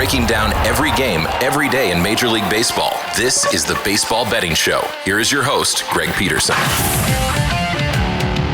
breaking down every game, every day in Major League Baseball. This is the Baseball Betting Show. Here is your host, Greg Peterson.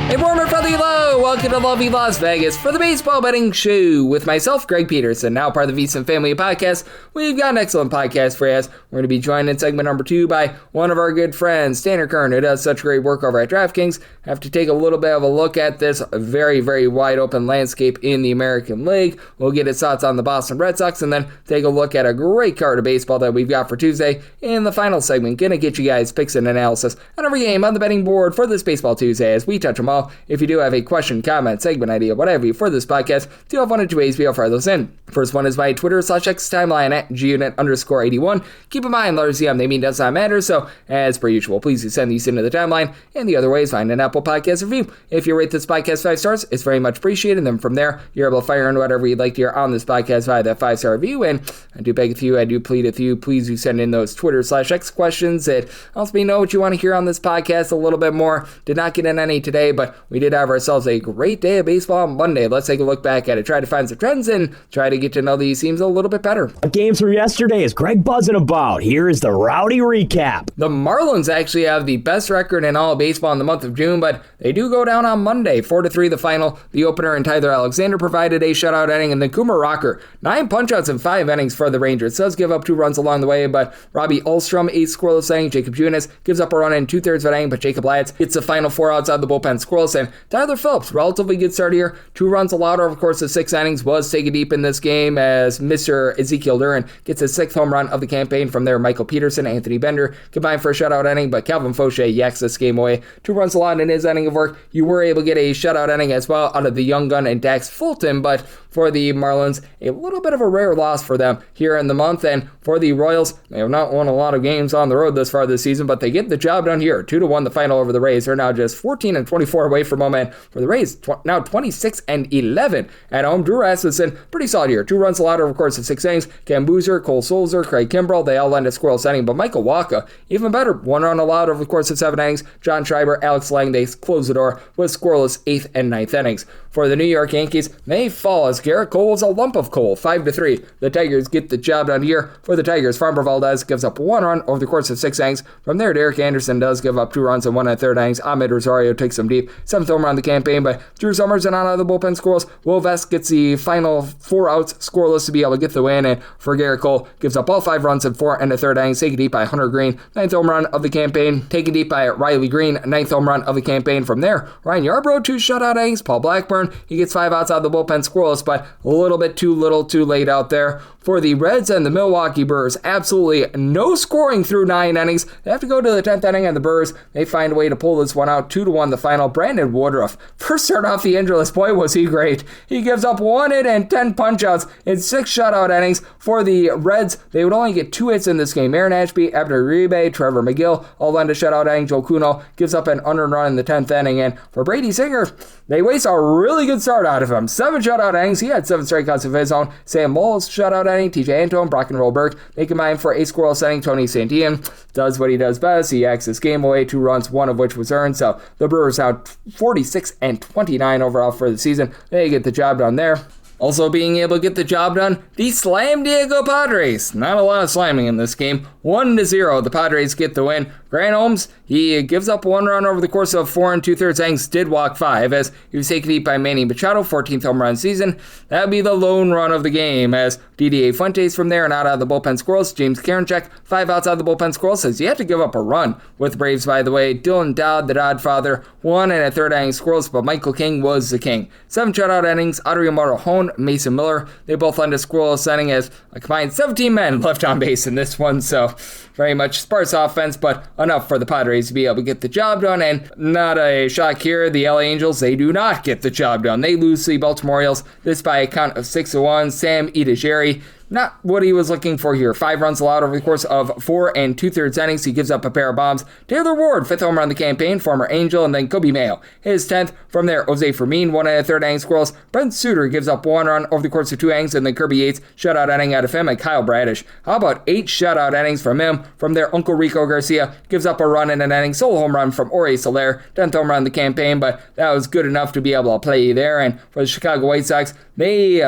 A warm and friendly hello. Welcome to lovely Las Vegas for the Baseball Betting Show with myself, Greg Peterson, now part of the VSiN family of podcasts. We've got an excellent podcast for you. We're going to be joined in segment number 2 by one of our good friends, Tanner Kern, who does such great work over at DraftKings. Have to take a little bit of a look at this very, very wide open landscape in the American League. We'll get his thoughts on the Boston Red Sox and then take a look at a great card of baseball that we've got for Tuesday. In the final segment, going to get you guys picks and analysis on every game on the betting board for this Baseball Tuesday as we touch them all. If you do have a question, comment, segment idea, whatever for this podcast, do have one or two ways we'll fire those in. First one is my Twitter/X timeline at gunit_81. Keep in mind, letters CM, they mean does not matter, so as per usual, please do send these into the timeline. And the other way is find an Apple Podcast review. If you rate this podcast 5 stars, it's very much appreciated. And then from there, you're able to fire in whatever you'd like to hear on this podcast via that 5-star review. And I do beg with you, I do plead with you, please do send in those Twitter/X questions. It helps me know what you want to hear on this podcast a little bit more. Did not get in any today, but we did have ourselves a great day of baseball on Monday. Let's take a look back at it, try to find some trends, and try to get to know these teams a little bit better. Games from yesterday is Greg buzzing about. Here is the rowdy recap. The Marlins actually have the best record in all of baseball in the month of June, but they do go down on Monday. 4-3 the final. The opener and Tyler Alexander provided a shutout inning, and then Coomer Rocker, 9 punch-outs in 5 innings for the Rangers. Does give up 2 runs along the way, but Robbie Ulstrom, 8 scoreless inning. Jacob Junis gives up a run in 2/3 of an inning, but Jacob Latz gets the final 4 outs out of the bullpen scoreless, and Tyler Phillips, relatively good start here. 2 runs allowed over the course of 6 innings, was taken deep in this game as Mr. Ezekiel Duran gets his 6th home run of the campaign. From there, Michael Peterson, Anthony Bender combined for a shutout inning, but Calvin Fauché yaks this game away. 2 runs allowed in his inning of work. You were able to get a shutout inning as well out of the young gun and Dax Fulton, but for the Marlins, a little bit of a rare loss for them here in the month. And for the Royals, they have not won a lot of games on the road this far this season, but they get the job done here. 2-1 the final over the Rays. They're now just 14-24 away from home, and for the Rays, now 26-11 at home. Drew Rasmussen, pretty solid here. 2 runs allowed over the course of 6 innings. Cam Boozer, Cole Sulzer, Craig Kimbrell, they all lend a scoreless inning, but Michael Wacha, even better, 1 run allowed over the course of 7 innings. John Schreiber, Alex Lang, they close the door with scoreless 8th and 9th innings. For the New York Yankees, they fall as Garrett Cole is a lump of coal, 5-3. The Tigers get the job done here. For the Tigers, Framber Valdez gives up 1 run over the course of 6 innings. From there, Derek Anderson does give up 2 runs and 1 1/3 innings. Ahmed Rosario takes them deep, 7th home run of the campaign, but Drew Summers and out of the bullpen scoreless. Will Vest gets the final 4 outs scoreless to be able to get the win, and for Garrett Cole, gives up all 5 runs and 4 1/3 innings. Taken deep by Hunter Green, 9th home run of the campaign. Taken deep by Riley Green, 9th home run of the campaign. From there, Ryan Yarbrough, 2 shutout innings. Paul Blackburn, he gets 5 outs out of the bullpen scoreless, but a little bit too little too late out there. For the Reds and the Milwaukee Brewers, absolutely no scoring through 9 innings. They have to go to the 10th inning, and the Brewers, they find a way to pull this one out. 2-1 the final. Brandon Woodruff, first start off the injured, boy was he great. He gives up 1 hit and 10 punch-outs in 6 shutout innings. For the Reds, they would only get 2 hits in this game. Aaron Ashby, Abner Uribe, Trevor McGill, all lend a shutout inning. Joe Kuno gives up an unearned run in the 10th inning, and for Brady Singer, they waste a really good start out of him. 7 shutout innings. He had 7 strikeouts of his own. Sam Moles shutout inning. TJ Antone, Brock and Rollberg, they combine for a scoreless inning. Tony Santillan does what he does best. He yaks this game away. 2 runs, 1 of which was earned. So the Brewers now 46-29 overall for the season. They get the job done there. Also being able to get the job done, the Slam Diego Padres. Not a lot of slamming in this game. 1-0, the Padres get the win. Grant Holmes, he gives up 1 run over the course of 4 2/3 innings, did walk 5, as he was taken deep by Manny Machado, 14th home run season. That would be the lone run of the game, as DDA Fuentes from there and out of the bullpen scoreless. James Karinchak, 5 outs out of the bullpen scoreless, says he had to give up a run with the Braves, by the way. Dylan Dodd, the Dodd-father, 1 1/3 inning scoreless, but Michael King was the king. 7 shutout innings, Adriano Morejon, Mason Miller, they both lend a scoreless inning as a combined 17 men left on base in this one, so very much sparse offense, but enough for the Padres to be able to get the job done. And not a shock here, the LA Angels, they do not get the job done. They lose to the Baltimore Orioles, this by a count of 6-1. Sam Itajiri, not what he was looking for here. 5 runs allowed over the course of 4 2/3 innings. He gives up a pair of bombs. Taylor Ward, 5th home run of the campaign, former Angel, and then Kobe Mayo, his 10th. From there, Jose Fermin, 1 1/3 inning scoreless. Brent Suter gives up 1 run over the course of 2 innings, and then Kirby Yates, shutout inning out of him, and Kyle Bradish. How about 8 shutout innings from him? From there, Uncle Rico Garcia gives up a run in an inning. Solo home run from Ori Soler, 10th home run of the campaign, but that was good enough to be able to play there. And for the Chicago White Sox, they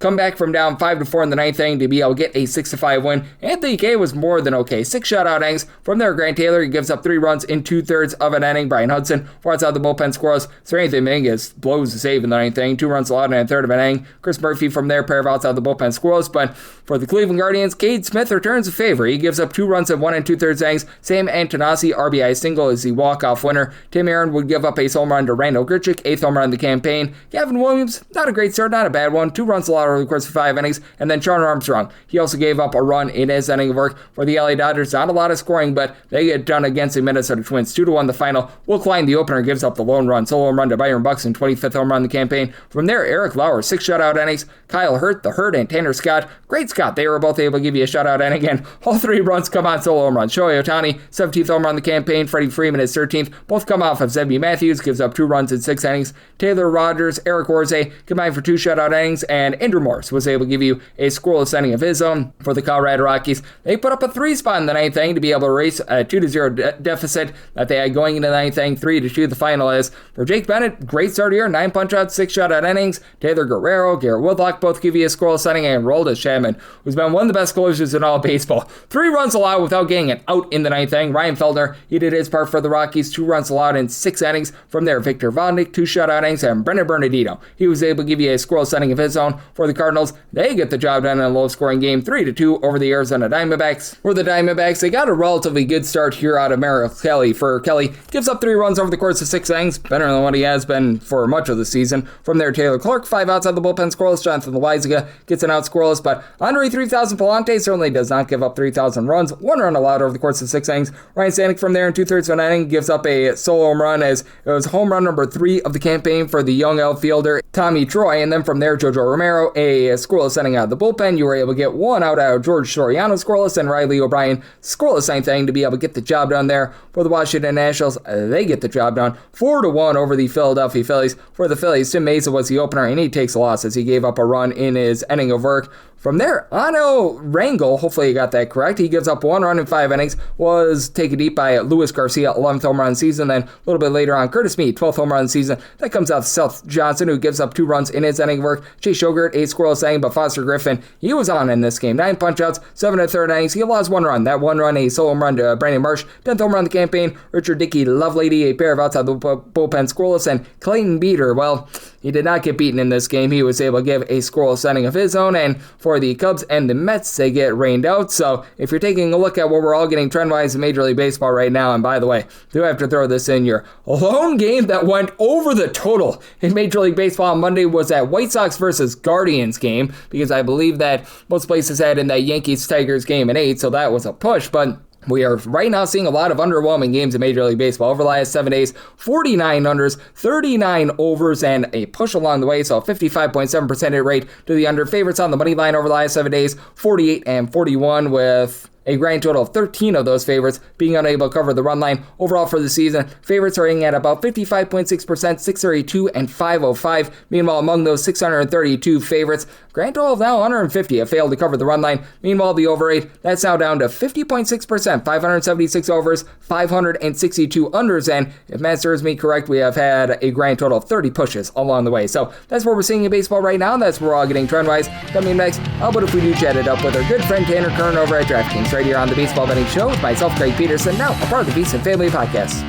come back from down 5-4 in the ninth inning to be able to get a 6-5 win. Anthony Kay was more than okay. 6 shutout innings from there. Grant Taylor, he gives up 3 runs in 2/3 of an inning. Brian Hudson, 4 outside the bullpen scoreless. Seranthony Dominguez blows the save in the ninth inning. 2 runs allowed in a third of an inning. Chris Murphy from there, pair of outside the bullpen scoreless. But for the Cleveland Guardians, Cade Smith returns a favor. He gives up 2 runs in 1 2/3 innings. Sam Antonassi, RBI single, is the walk-off winner. Tim Aaron would give up a home run to Randall Grichuk, 8th home run of the campaign. Gavin Williams, not a great start, not a bad one. 2 runs allowed over the course of 5 innings. And then Sean Armstrong, he also gave up a run in his inning of work for the LA Dodgers. Not a lot of scoring, but they get done against the Minnesota Twins. 2-1 the final. Will Klein, the opener, gives up the lone run. Solo home run to Byron Buxton, 25th home run of the campaign. From there, Eric Lauer, 6 shutout innings. Kyle Hurt, the Hurt, and Tanner Scott. Great Scott. They were both able to give you a shutout inning. Again, all 3 runs come on solo home runs. Shohei Ohtani, 17th home run of the campaign. Freddie Freeman is 13th. Both come off of Zebby Matthews, gives up 2 runs in 6 innings. Taylor Rogers, Eric Orze combined for 2 shutout innings. And Andrew Morse was able to give you a scoreless inning of his own for the Colorado Rockies. They put up a 3 spot in the ninth inning to be able to erase a 2-0 deficit that they had going into the ninth inning. 3-2 the final is. For Jake Bennett, great start here. 9 punch-outs, 6 shutout innings. Taylor Guerrero, Garrett Woodlock both give you a scoreless inning. And Roldis Chapman, who's been one of the best closers in all of baseball. 3 runs allowed without getting an out in the ninth inning. Ryan Feldner, he did his part for the Rockies. 2 runs allowed in 6 innings. From there, Victor Vodnik, 2 shutout innings. And Brendan Bernardino, he was able to give you a scoreless inning of his own. For the Cardinals, they get the job done in a low-scoring game, 3-2 over the Arizona Diamondbacks. For the Diamondbacks, they got a relatively good start here out of Merrill Kelly. For Kelly, gives up 3 runs over the course of 6 innings, better than what he has been for much of the season. From there, Taylor Clark, 5 outside the bullpen scoreless. Jonathan Loaizaga gets an out scoreless, but Andre 3000 Palante certainly does not give up 3,000 runs. 1 run allowed over the course of 6 innings. Ryan Stanek from there in 2/3 of an inning gives up a solo home run as it was home run number 3 of the campaign for the young outfielder Tommy Troy. And then from there, Jojo Romero, a scoreless inning out of the bullpen. You were able to get 1 out of George Soriano scoreless and Riley O'Brien scoreless ninth inning to be able to get the job done there. For the Washington Nationals, they get the job done 4-1 over the Philadelphia Phillies. For the Phillies, Tim Mesa was the opener, and he takes a loss as he gave up a run in his inning of work. From there, Ano Rangel, hopefully you got that correct, he gives up 1 run in 5 innings, was taken deep by Luis Garcia, 11th home run of the season. Then a little bit later on, Curtis Mead, 12th home run of the season. That comes off Seth Johnson, who gives up 2 runs in his inning of work. Chase Shogurt, 8 scoreless inning, but Foster Griffin, he was on in this game. 9 punch-outs, 7 1/3 innings. He lost 1 run. That 1 run, a solo home run to Brandon Marsh, 10th home run of the campaign. Richard Dickey, Lovelady, a pair of outside the bullpen scoreless. And Clayton Beater, well, he did not get beaten in this game. He was able to give a scoreless inning of his own. And for the Cubs and the Mets, they get rained out. So if you're taking a look at what we're all getting trend-wise in Major League Baseball right now, and by the way, do have to throw this in, your lone game that went over the total in Major League Baseball on Monday was that White Sox versus Guardians game, because I believe that most places had in that Yankees-Tigers game in 8, so that was a push, but we are right now seeing a lot of underwhelming games in Major League Baseball. Over the last 7 days, 49 unders, 39 overs, and a push along the way, so a 55.7% hit rate to the under. Favorites on the money line over the last 7 days, 48 and 41, with a grand total of 13 of those favorites being unable to cover the run line. Overall for the season, favorites are hitting at about 55.6%, 632 and 505. Meanwhile, among those 632 favorites, grand total of now 150 have failed to cover the run line. Meanwhile, the over rate, that's now down to 50.6%, 576 overs, 562 unders, and if Matt serves me correct, we have had a grand total of 30 pushes along the way. So that's what we're seeing in baseball right now. That's where we're all getting trend-wise. Coming next, how about if we do chat it up with our good friend Tanner Kern over at DraftKings, right here on the Baseball Betting Show with myself, Greg Peterson, now a part of the VSiN Family Podcast.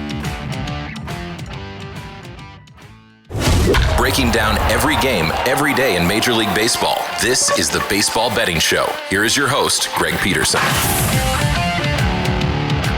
Breaking down every game, every day in Major League Baseball, this is the Baseball Betting Show. Here is your host, Greg Peterson.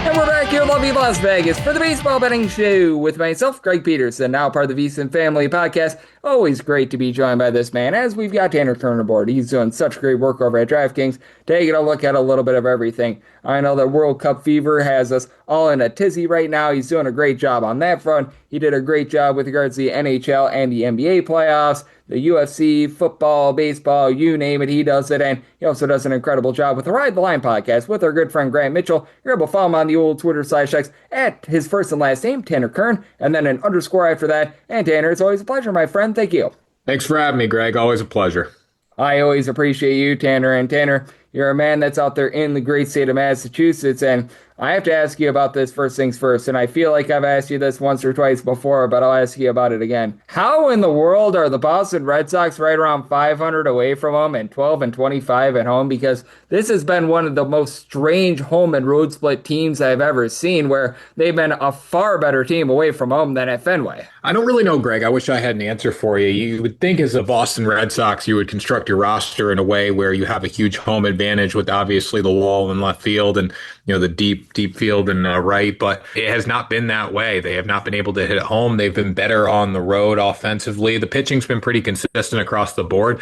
And we're back here in lovely Las Vegas for the Baseball Betting Show with myself, Greg Peterson, now part of the VSiN Family Podcast. Always great to be joined by this man, as we've got Tanner Kern aboard. He's doing such great work over at DraftKings, taking a look at a little bit of everything. I know that World Cup fever has us all in a tizzy right now. He's doing a great job on that front. He did a great job with regards to the NHL and the NBA playoffs, the UFC, football, baseball, you name it, he does it. And he also does an incredible job with the Ride the Line podcast with our good friend Grant Mitchell. You're able to follow him on the old Twitter/X at his first and last name, Tanner Kern, and then an underscore after that. And Tanner, it's always a pleasure, my friend. Thank you. Thanks for having me, Greg. Always a pleasure. I always appreciate you, Tanner. And Tanner, You're a man that's out there in the great state of Massachusetts, and I have to ask you about this first things first, and I feel like I've asked you this once or twice before, but I'll ask you about it again. How in the world are the Boston Red Sox right around 500 away from them and 12-25 at home? Because this has been one of the most strange home and road split teams I've ever seen, where they've been a far better team away from home than at Fenway. I don't really know, Greg. I wish I had an answer for you. You would think as a Boston Red Sox, you would construct your roster in a way where you have a huge home advantage with obviously the wall in left field and the deep field and right, but it has not been that way. They have not been able to hit it home. They've been better on the road offensively. The pitching's been pretty consistent across the board.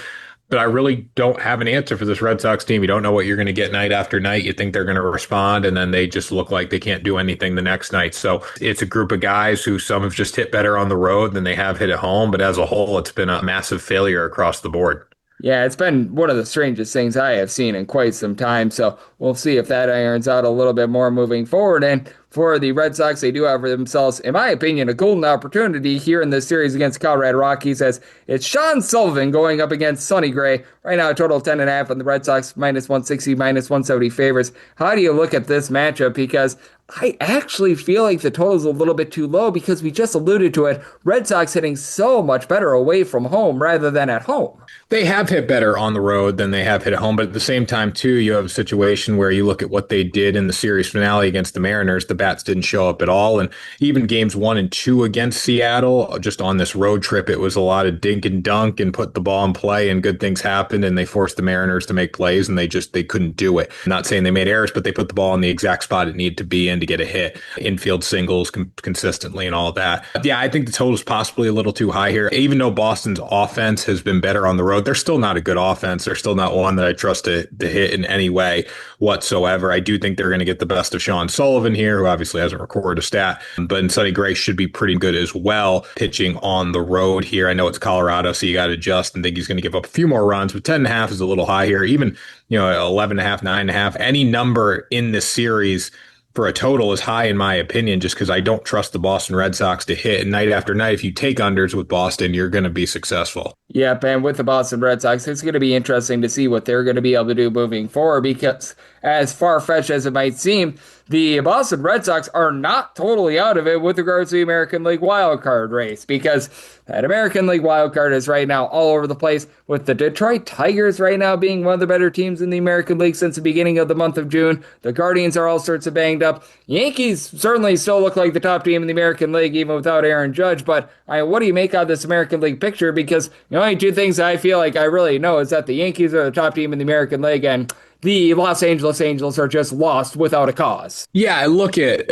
But I really don't have an answer for this Red Sox team. You don't know what you're going to get night after night. You think they're going to respond, and then they just look like they can't do anything the next night. So it's a group of guys who some have just hit better on the road than they have hit at home. But as a whole, it's been a massive failure across the board. Yeah, it's been one of the strangest things I have seen in quite some time. So we'll see if that irons out a little bit more moving forward. And for the Red Sox, they do have for themselves, in my opinion, a golden opportunity here in this series against Colorado Rockies, as it's Sean Sullivan going up against Sonny Gray. Right now, a total of 10.5 on the Red Sox, minus 160, minus 170 favors. How do you look at this matchup? Because I actually feel like the total is a little bit too low, because we just alluded to it. Red Sox hitting so much better away from home rather than at home. They have hit better on the road than they have hit at home, but at the same time, too, you have a situation where you look at what they did in the series finale against the Mariners. The bats didn't show up at all, and even games 1 and 2 against Seattle, just on this road trip, it was a lot of dink and dunk and put the ball in play, and good things happened, and they forced the Mariners to make plays, and they couldn't do it. I'm not saying they made errors, but they put the ball in the exact spot it needed to be in to get a hit. Infield singles consistently and all of that. Yeah, I think the total is possibly a little too high here. Even though Boston's offense has been better on the road, they're still not a good offense. They're still not one that I trust to hit in any way whatsoever. I do think they're going to get the best of Sean Sullivan here, who obviously hasn't recorded a stat, but Sonny Gray should be pretty good as well, pitching on the road here. I know it's Colorado, so you got to adjust and think he's going to give up a few more runs, but 10.5 is a little high here. Even 11.5, 9.5, any number in this series for a total is high in my opinion, just because I don't trust the Boston Red Sox to hit. And night after night, if you take unders with Boston, you're going to be successful. Yep, and with the Boston Red Sox, it's going to be interesting to see what they're going to be able to do moving forward, because as far-fetched as it might seem, the Boston Red Sox are not totally out of it with regards to the American League wildcard race, because that American League wildcard is right now all over the place, with the Detroit Tigers right now being one of the better teams in the American League since the beginning of the month of June. The Guardians are all sorts of banged up. Yankees certainly still look like the top team in the American League, even without Aaron Judge, but what do you make out of this American League picture? Because the only two things I feel like I really know is that the Yankees are the top team in the American League, and the Los Angeles Angels are just lost without a cause. Yeah, I look at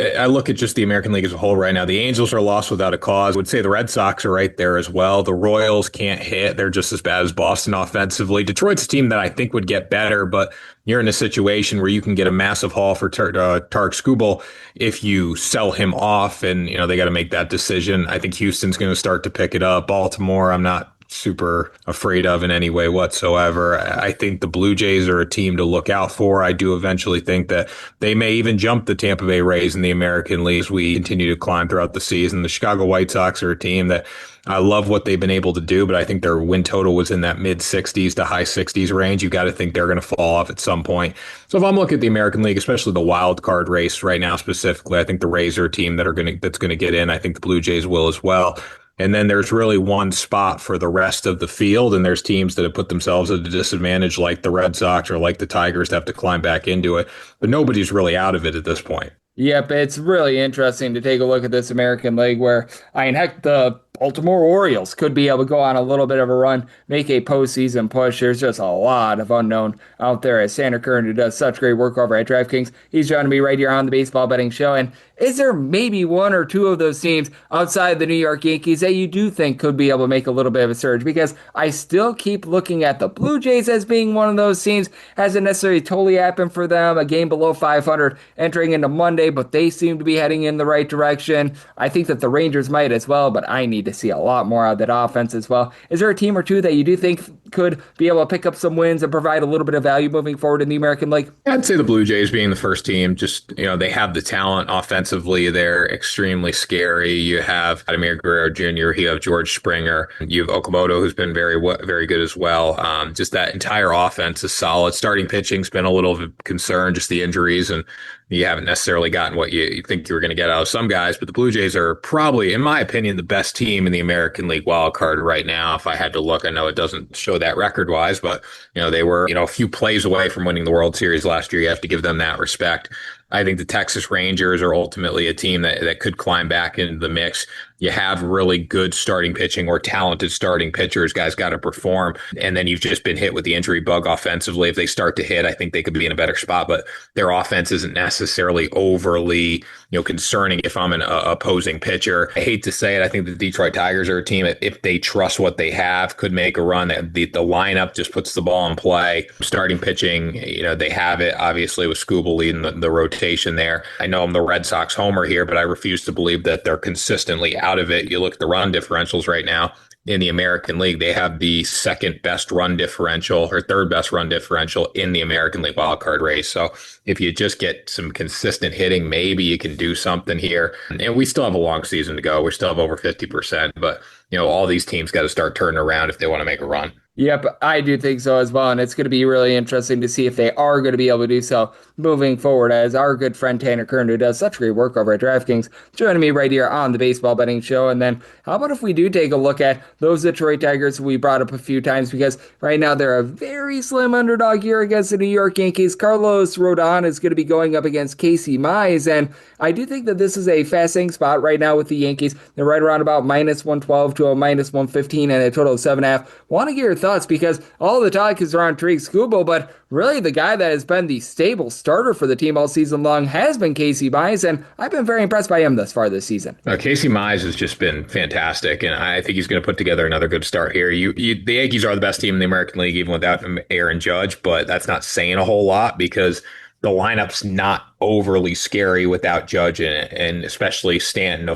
just the American League as a whole right now. The Angels are lost without a cause. I would say the Red Sox are right there as well. The Royals can't hit. They're just as bad as Boston offensively. Detroit's a team that I think would get better, but you're in a situation where you can get a massive haul for Tarek Skubal if you sell him off, and they got to make that decision. I think Houston's going to start to pick it up. Baltimore, I'm not super afraid of in any way whatsoever. I think the Blue Jays are a team to look out for. I do eventually think that they may even jump the Tampa Bay Rays in the American League as we continue to climb throughout the season. The Chicago White Sox are a team that I love what they've been able to do, but I think their win total was in that mid 60s to high 60s range. You got to think they're going to fall off at some point. So if I'm looking at the American League, especially the wild card race right now specifically, I think the Rays are a team that's going to get in. I think the Blue Jays will as well. And then there's really one spot for the rest of the field, and there's teams that have put themselves at a disadvantage like the Red Sox or like the Tigers to have to climb back into it. But nobody's really out of it at this point. Yep, it's really interesting to take a look at this American League where, heck, the Baltimore Orioles could be able to go on a little bit of a run, make a postseason push. There's just a lot of unknown out there, as Tanner Kern, who does such great work over at DraftKings, he's joining me right here on the Baseball Betting Show. And is there maybe one or two of those teams outside the New York Yankees that you do think could be able to make a little bit of a surge? Because I still keep looking at the Blue Jays as being one of those teams. Hasn't necessarily totally happened for them, a game below 500 entering into Monday, but they seem to be heading in the right direction. I think that the Rangers might as well, but I need to see a lot more out of that offense as well. Is there a team or two that you do think could be able to pick up some wins and provide a little bit of value moving forward in the American League? I'd say the Blue Jays being the first team. Just, they have the talent offensively offensively, they're extremely scary. You have Vladimir Guerrero Jr., you have George Springer, you have Okamoto, who's been very good as well. Just that entire offense is solid. Starting pitching's been a little concern, just the injuries, and you haven't necessarily gotten what you think you were going to get out of some guys. But the Blue Jays are probably, in my opinion, the best team in the American League wild card right now. If I had to look, I know it doesn't show that record-wise, but they were a few plays away from winning the World Series last year. You have to give them that respect. I think the Texas Rangers are ultimately a team that could climb back into the mix. You have really good starting pitching or talented starting pitchers. Guys got to perform. And then you've just been hit with the injury bug offensively. If they start to hit, I think they could be in a better spot. But their offense isn't necessarily overly concerning if I'm an opposing pitcher. I hate to say it. I think the Detroit Tigers are a team that, if they trust what they have, could make a run. The lineup just puts the ball in play. Starting pitching, they have it, obviously, with Skubal leading the rotation there. I know I'm the Red Sox homer here, but I refuse to believe that they're consistently out of it. You look at the run differentials right now in the American League, they have the second best run differential or third best run differential in the American League wildcard race. So if you just get some consistent hitting, maybe you can do something here. And we still have a long season to go. We still have over 50%, but all these teams got to start turning around if they want to make a run. Yep, I do think so as well, and it's going to be really interesting to see if they are going to be able to do so moving forward, as our good friend Tanner Kern, who does such great work over at DraftKings, joining me right here on the Baseball Betting Show. And then how about if we do take a look at those Detroit Tigers who we brought up a few times, because right now they're a very slim underdog here against the New York Yankees. Carlos Rodon is going to be going up against Casey Mize, and I do think that this is a fascinating spot right now with the Yankees. They're right around about minus 112 to a minus 115 and a total of 7.5. Want to get your thoughts, because all the talk is around Tariq Skubal, but really the guy that has been the stable starter for the team all season long has been Casey Mize, and I've been very impressed by him thus far this season. Casey Mize has just been fantastic, and I think he's going to put together another good start here. The Yankees are the best team in the American League, even without Aaron Judge, but that's not saying a whole lot because the lineup's not overly scary without Judge in it, and especially Stanton.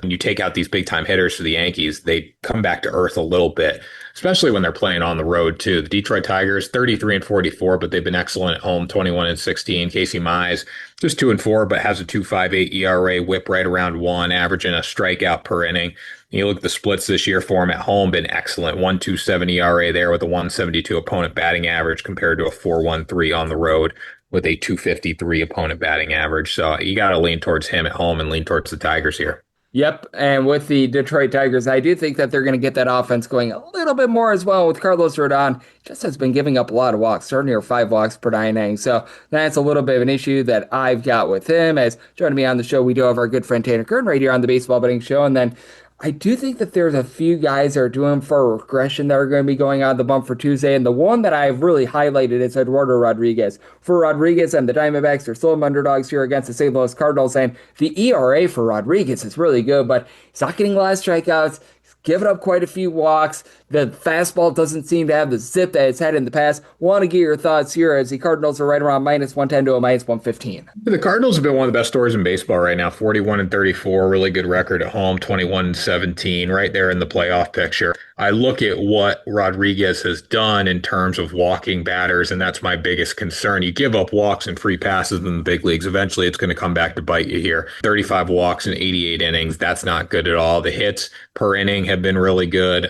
When you take out these big-time hitters for the Yankees, they come back to earth a little bit, especially when they're playing on the road, too. The Detroit Tigers, 33-44, but they've been excellent at home, 21-16. Casey Mize, just 2-4, but has a 2.58 ERA, whip right around 1, averaging a strikeout per inning. You look at the splits this year for him at home, been excellent. 1.27 ERA there with a 1.72 opponent batting average compared to a 4.13 on the road with a 2.53 opponent batting average. So you got to lean towards him at home and lean towards the Tigers here. Yep, and with the Detroit Tigers, I do think that they're going to get that offense going a little bit more as well with Carlos Rodon. Just has been giving up a lot of walks, starting near 5 walks per 9 innings. So that's a little bit of an issue that I've got with him. As joining me on the show, we do have our good friend Tanner Kern right here on the Baseball Betting Show. And then I do think that there's a few guys that are doing for regression that are going to be going on the bump for Tuesday. And the one that I've really highlighted is Eduardo Rodriguez. For Rodriguez and the Diamondbacks, they're still underdogs here against the St. Louis Cardinals. And the ERA for Rodriguez is really good, but he's not getting a lot of strikeouts. Giving up quite a few walks. The fastball doesn't seem to have the zip that it's had in the past. Want to get your thoughts here as the Cardinals are right around minus 110 to a minus 115. The Cardinals have been one of the best stories in baseball right now. 41-34, really good record at home. 21-17, right there in the playoff picture. I look at what Rodriguez has done in terms of walking batters, and that's my biggest concern. You give up walks and free passes in the big leagues. Eventually, it's going to come back to bite you here. 35 walks in 88 innings. That's not good at all. The hits per inning have been really good.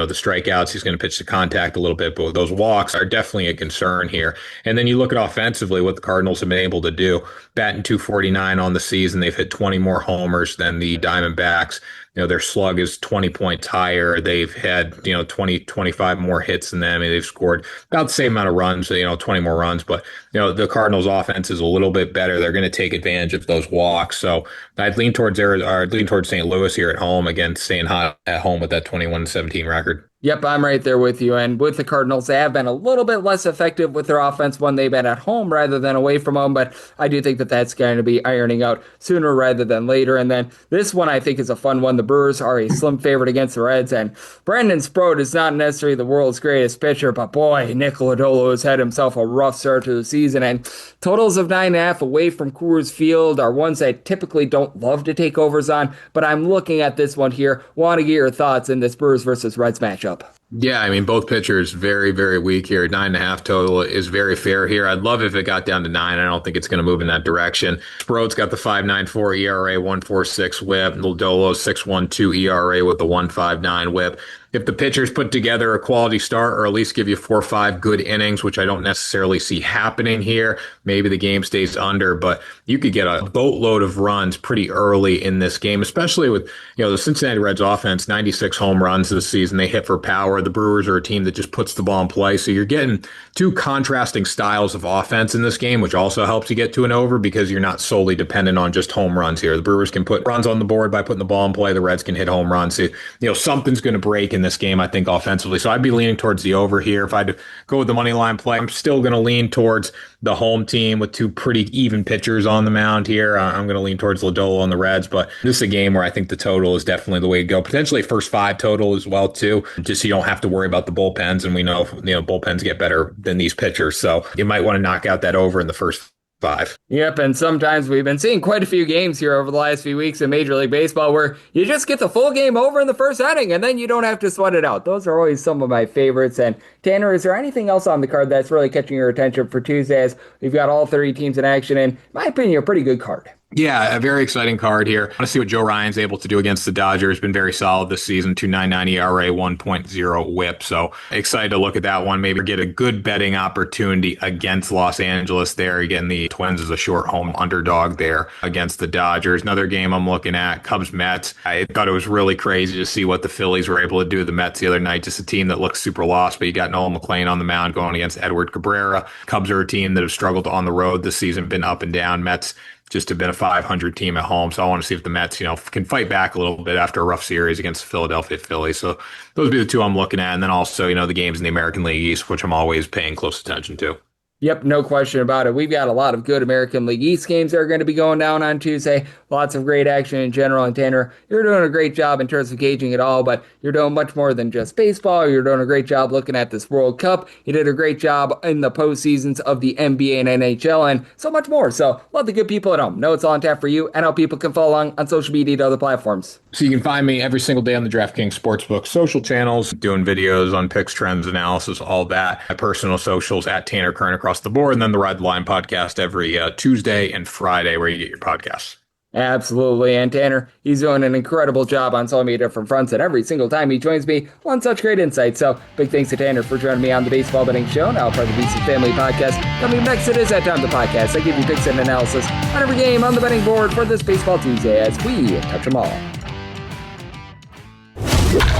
The strikeouts, he's going to pitch to contact a little bit, but those walks are definitely a concern here. And then you look at offensively what the Cardinals have been able to do. Batting 249 on the season. They've hit 20 more homers than the Diamondbacks. Their slug is 20 points higher. They've had, 20, 25 more hits than them. They've scored about the same amount of runs, 20 more runs. But, the Cardinals offense is a little bit better. They're going to take advantage of those walks. So I'd lean towards St. Louis here at home, again, staying hot at home with that 21-17 record. Yep, I'm right there with you. And with the Cardinals, they have been a little bit less effective with their offense when they've been at home rather than away from home. But I do think that that's going to be ironing out sooner rather than later. And then this one I think is a fun one. The Brewers are a slim favorite against the Reds. And Brandon Sproat is not necessarily the world's greatest pitcher, but boy, Nick Lodolo has had himself a rough start to the season. And totals of 9.5 away from Coors Field are ones I typically don't love to take overs on. But I'm looking at this one here. Want to get your thoughts in this Brewers versus Reds matchup. Yeah, I mean, both pitchers very, very weak here. 9.5 total is very fair here. I'd love if it got down to 9. I don't think it's going to move in that direction. Sproat's got the 5.94 ERA, 1.46 whip. Lodolo 6.12 ERA with the 1.59 whip. If the pitchers put together a quality start or at least give you 4 or 5 good innings, which I don't necessarily see happening here, maybe the game stays under, but you could get a boatload of runs pretty early in this game, especially with, the Cincinnati Reds offense, 96 home runs this season. They hit for power. The Brewers are a team that just puts the ball in play. So you're getting two contrasting styles of offense in this game, which also helps you get to an over because you're not solely dependent on just home runs here. The Brewers can put runs on the board by putting the ball in play. The Reds can hit home runs. So, something's going to break in this game, I think, offensively. So I'd be leaning towards the over here. If I had to go with the money line play, I'm still going to lean towards the home team with two pretty even pitchers on the mound here. I'm going to lean towards Lodolo on the Reds, but this is a game where I think the total is definitely the way to go. Potentially first 5 total as well, too. Just so you don't have to worry about the bullpens, and we know, bullpens get better than these pitchers. So you might want to knock out that over in the first 5. Yep, and sometimes we've been seeing quite a few games here over the last few weeks in Major League Baseball where you just get the full game over in the first inning and then you don't have to sweat it out. Those are always some of my favorites. And Tanner, is there anything else on the card that's really catching your attention for Tuesdays? We've got all 30 teams in action, and in my opinion, a pretty good card. Yeah, a very exciting card here. I want to see what Joe Ryan's able to do against the Dodgers. Been very solid this season, 2.99 ERA, 1.0 whip. So excited to look at that one. Maybe get a good betting opportunity against Los Angeles there. You're getting the Twins as a short home underdog there against the Dodgers. Another game I'm looking at, Cubs-Mets. I thought it was really crazy to see what the Phillies were able to do to the Mets the other night. Just a team that looks super lost, but you got Nolan McLean on the mound going against Edward Cabrera. Cubs are a team that have struggled on the road this season, been up and down. Mets just have been a 500 team at home. So I want to see if the Mets, can fight back a little bit after a rough series against the Philadelphia Phillies. So those would be the two I'm looking at. And then also, the games in the American League East, which I'm always paying close attention to. Yep, no question about it. We've got a lot of good American League East games that are going to be going down on Tuesday. Lots of great action in general. And Tanner, you're doing a great job in terms of gauging it all, but you're doing much more than just baseball. You're doing a great job looking at this World Cup. You did a great job in the postseasons of the NBA and NHL and so much more. So love the good people at home. Know it's all on tap for you and how people can follow along on social media to other platforms. So you can find me every single day on the DraftKings Sportsbook social channels, doing videos on picks, trends, analysis, all that. My personal socials at Tanner Kern across the board, and then the Ride the Line podcast every Tuesday and Friday where you get your podcasts. Absolutely. And Tanner, he's doing an incredible job on so many different fronts, and every single time he joins me on such great insights. So big thanks to Tanner for joining me on the Baseball Betting Show, now part of the VC Family Podcast. Coming up next, it is that time of the podcast. I give you picks and analysis on every game on the betting board for this Baseball Tuesday as we touch them all.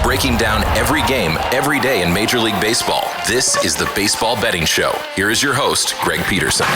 Breaking down every game, every day in Major League Baseball. This is the Baseball Betting Show. Here is your host, Greg Peterson.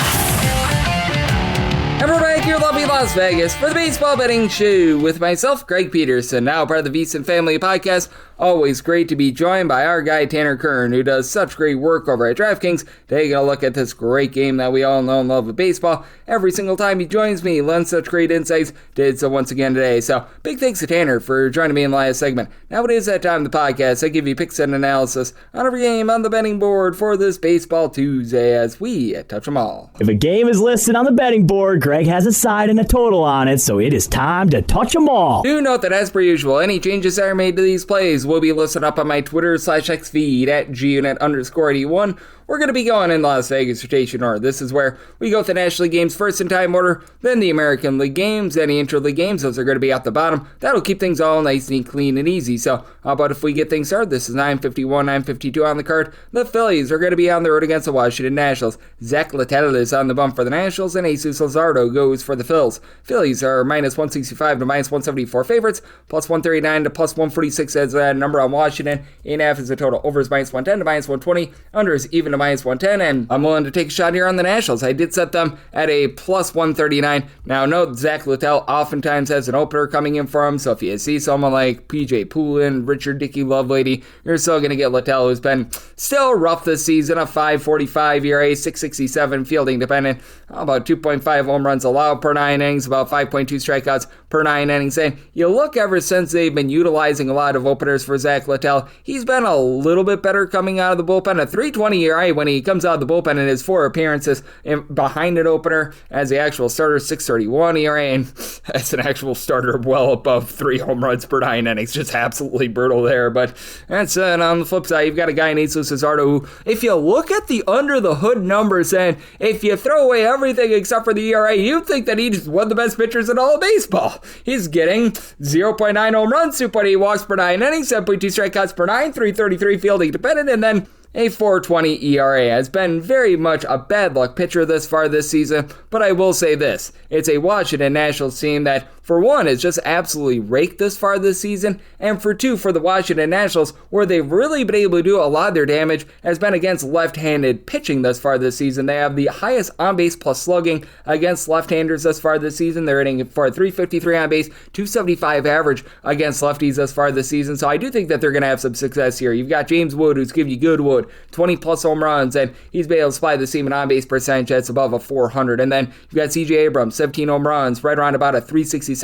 And we're back here in lovely Las Vegas for the Baseball Betting Show with myself, Greg Peterson, now part of the VSiN Family Podcast. Always great to be joined by our guy, Tanner Kern, who does such great work over at DraftKings, taking a look at this great game that we all know and love of baseball. Every single time he joins me, he lends such great insights, did so once again today. So big thanks to Tanner for joining me in the last segment. Now it is that time of the podcast. I give you picks and analysis on every game on the betting board for this Baseball Tuesday as we touch them all. If a game is listed on the betting board, Greg has a side and a total on it, so it is time to touch them all. Do note that as per usual, any changes that are made to these plays will be listed up on my Twitter/X feed at gunit_81. We're going to be going in Las Vegas rotation order. This is where we go with the National League games first in time order, then the American League games, any intra-league games, those are going to be at the bottom. That'll keep things all nice and clean and easy. So how about if we get things started? This is 9:51, 9:52 on the card. The Phillies are going to be on the road against the Washington Nationals. Zach Littell is on the bump for the Nationals, and Jesus Luzardo goes for the Phils. Phillies are minus 165 to minus 174 favorites, plus 139 to plus 146 as a number on Washington. 8.5 is the total. Over is minus 110 to minus 120. Under is even to minus 110, and I'm willing to take a shot here on the Nationals. I did set them at a plus 139. Now, note Zach Littell oftentimes has an opener coming in for him, so if you see someone like PJ Poulin, Richard Dickey Lovelady, you're still going to get Littell, who's been still rough this season, a 5.45 ERA, 6.67 fielding dependent, about 2.5 home runs allowed per 9 innings, about 5.2 strikeouts per 9 innings. And you look ever since they've been utilizing a lot of openers for Zach Littell, he's been a little bit better coming out of the bullpen. A 3.20 ERA when he comes out of the bullpen in his 4 appearances behind an opener as the actual starter, 6.31 ERA, and that's an actual starter well above 3 home runs per 9 innings. Just absolutely brutal there. But that's and on the flip side, you've got a guy in Jesus Luzardo who, if you look at the under the hood numbers, and if you throw away everything except for the ERA, you'd think that he's one of the best pitchers in all of baseball. He's getting 0.9 home runs, 2.8 walks per 9 innings, 7.2 strikeouts per 9, 333 fielding dependent, and then a 4.20 ERA. Has been very much a bad luck pitcher this far this season, but I will say this. It's a Washington Nationals team that, for one, has just absolutely raked this far this season, and for two, for the Washington Nationals, where they've really been able to do a lot of their damage has been against left-handed pitching thus far this season. They have the highest on-base plus slugging against left-handers thus far this season. They're hitting for a 353 on base, 275 average against lefties thus far this season, so I do think that they're going to have some success here. You've got James Wood, who's giving you good wood, 20-plus home runs, and he's been able to supply the team an on-base percentage that's above a 400. And then you've got C.J. Abrams, 17 home runs, right around about a 367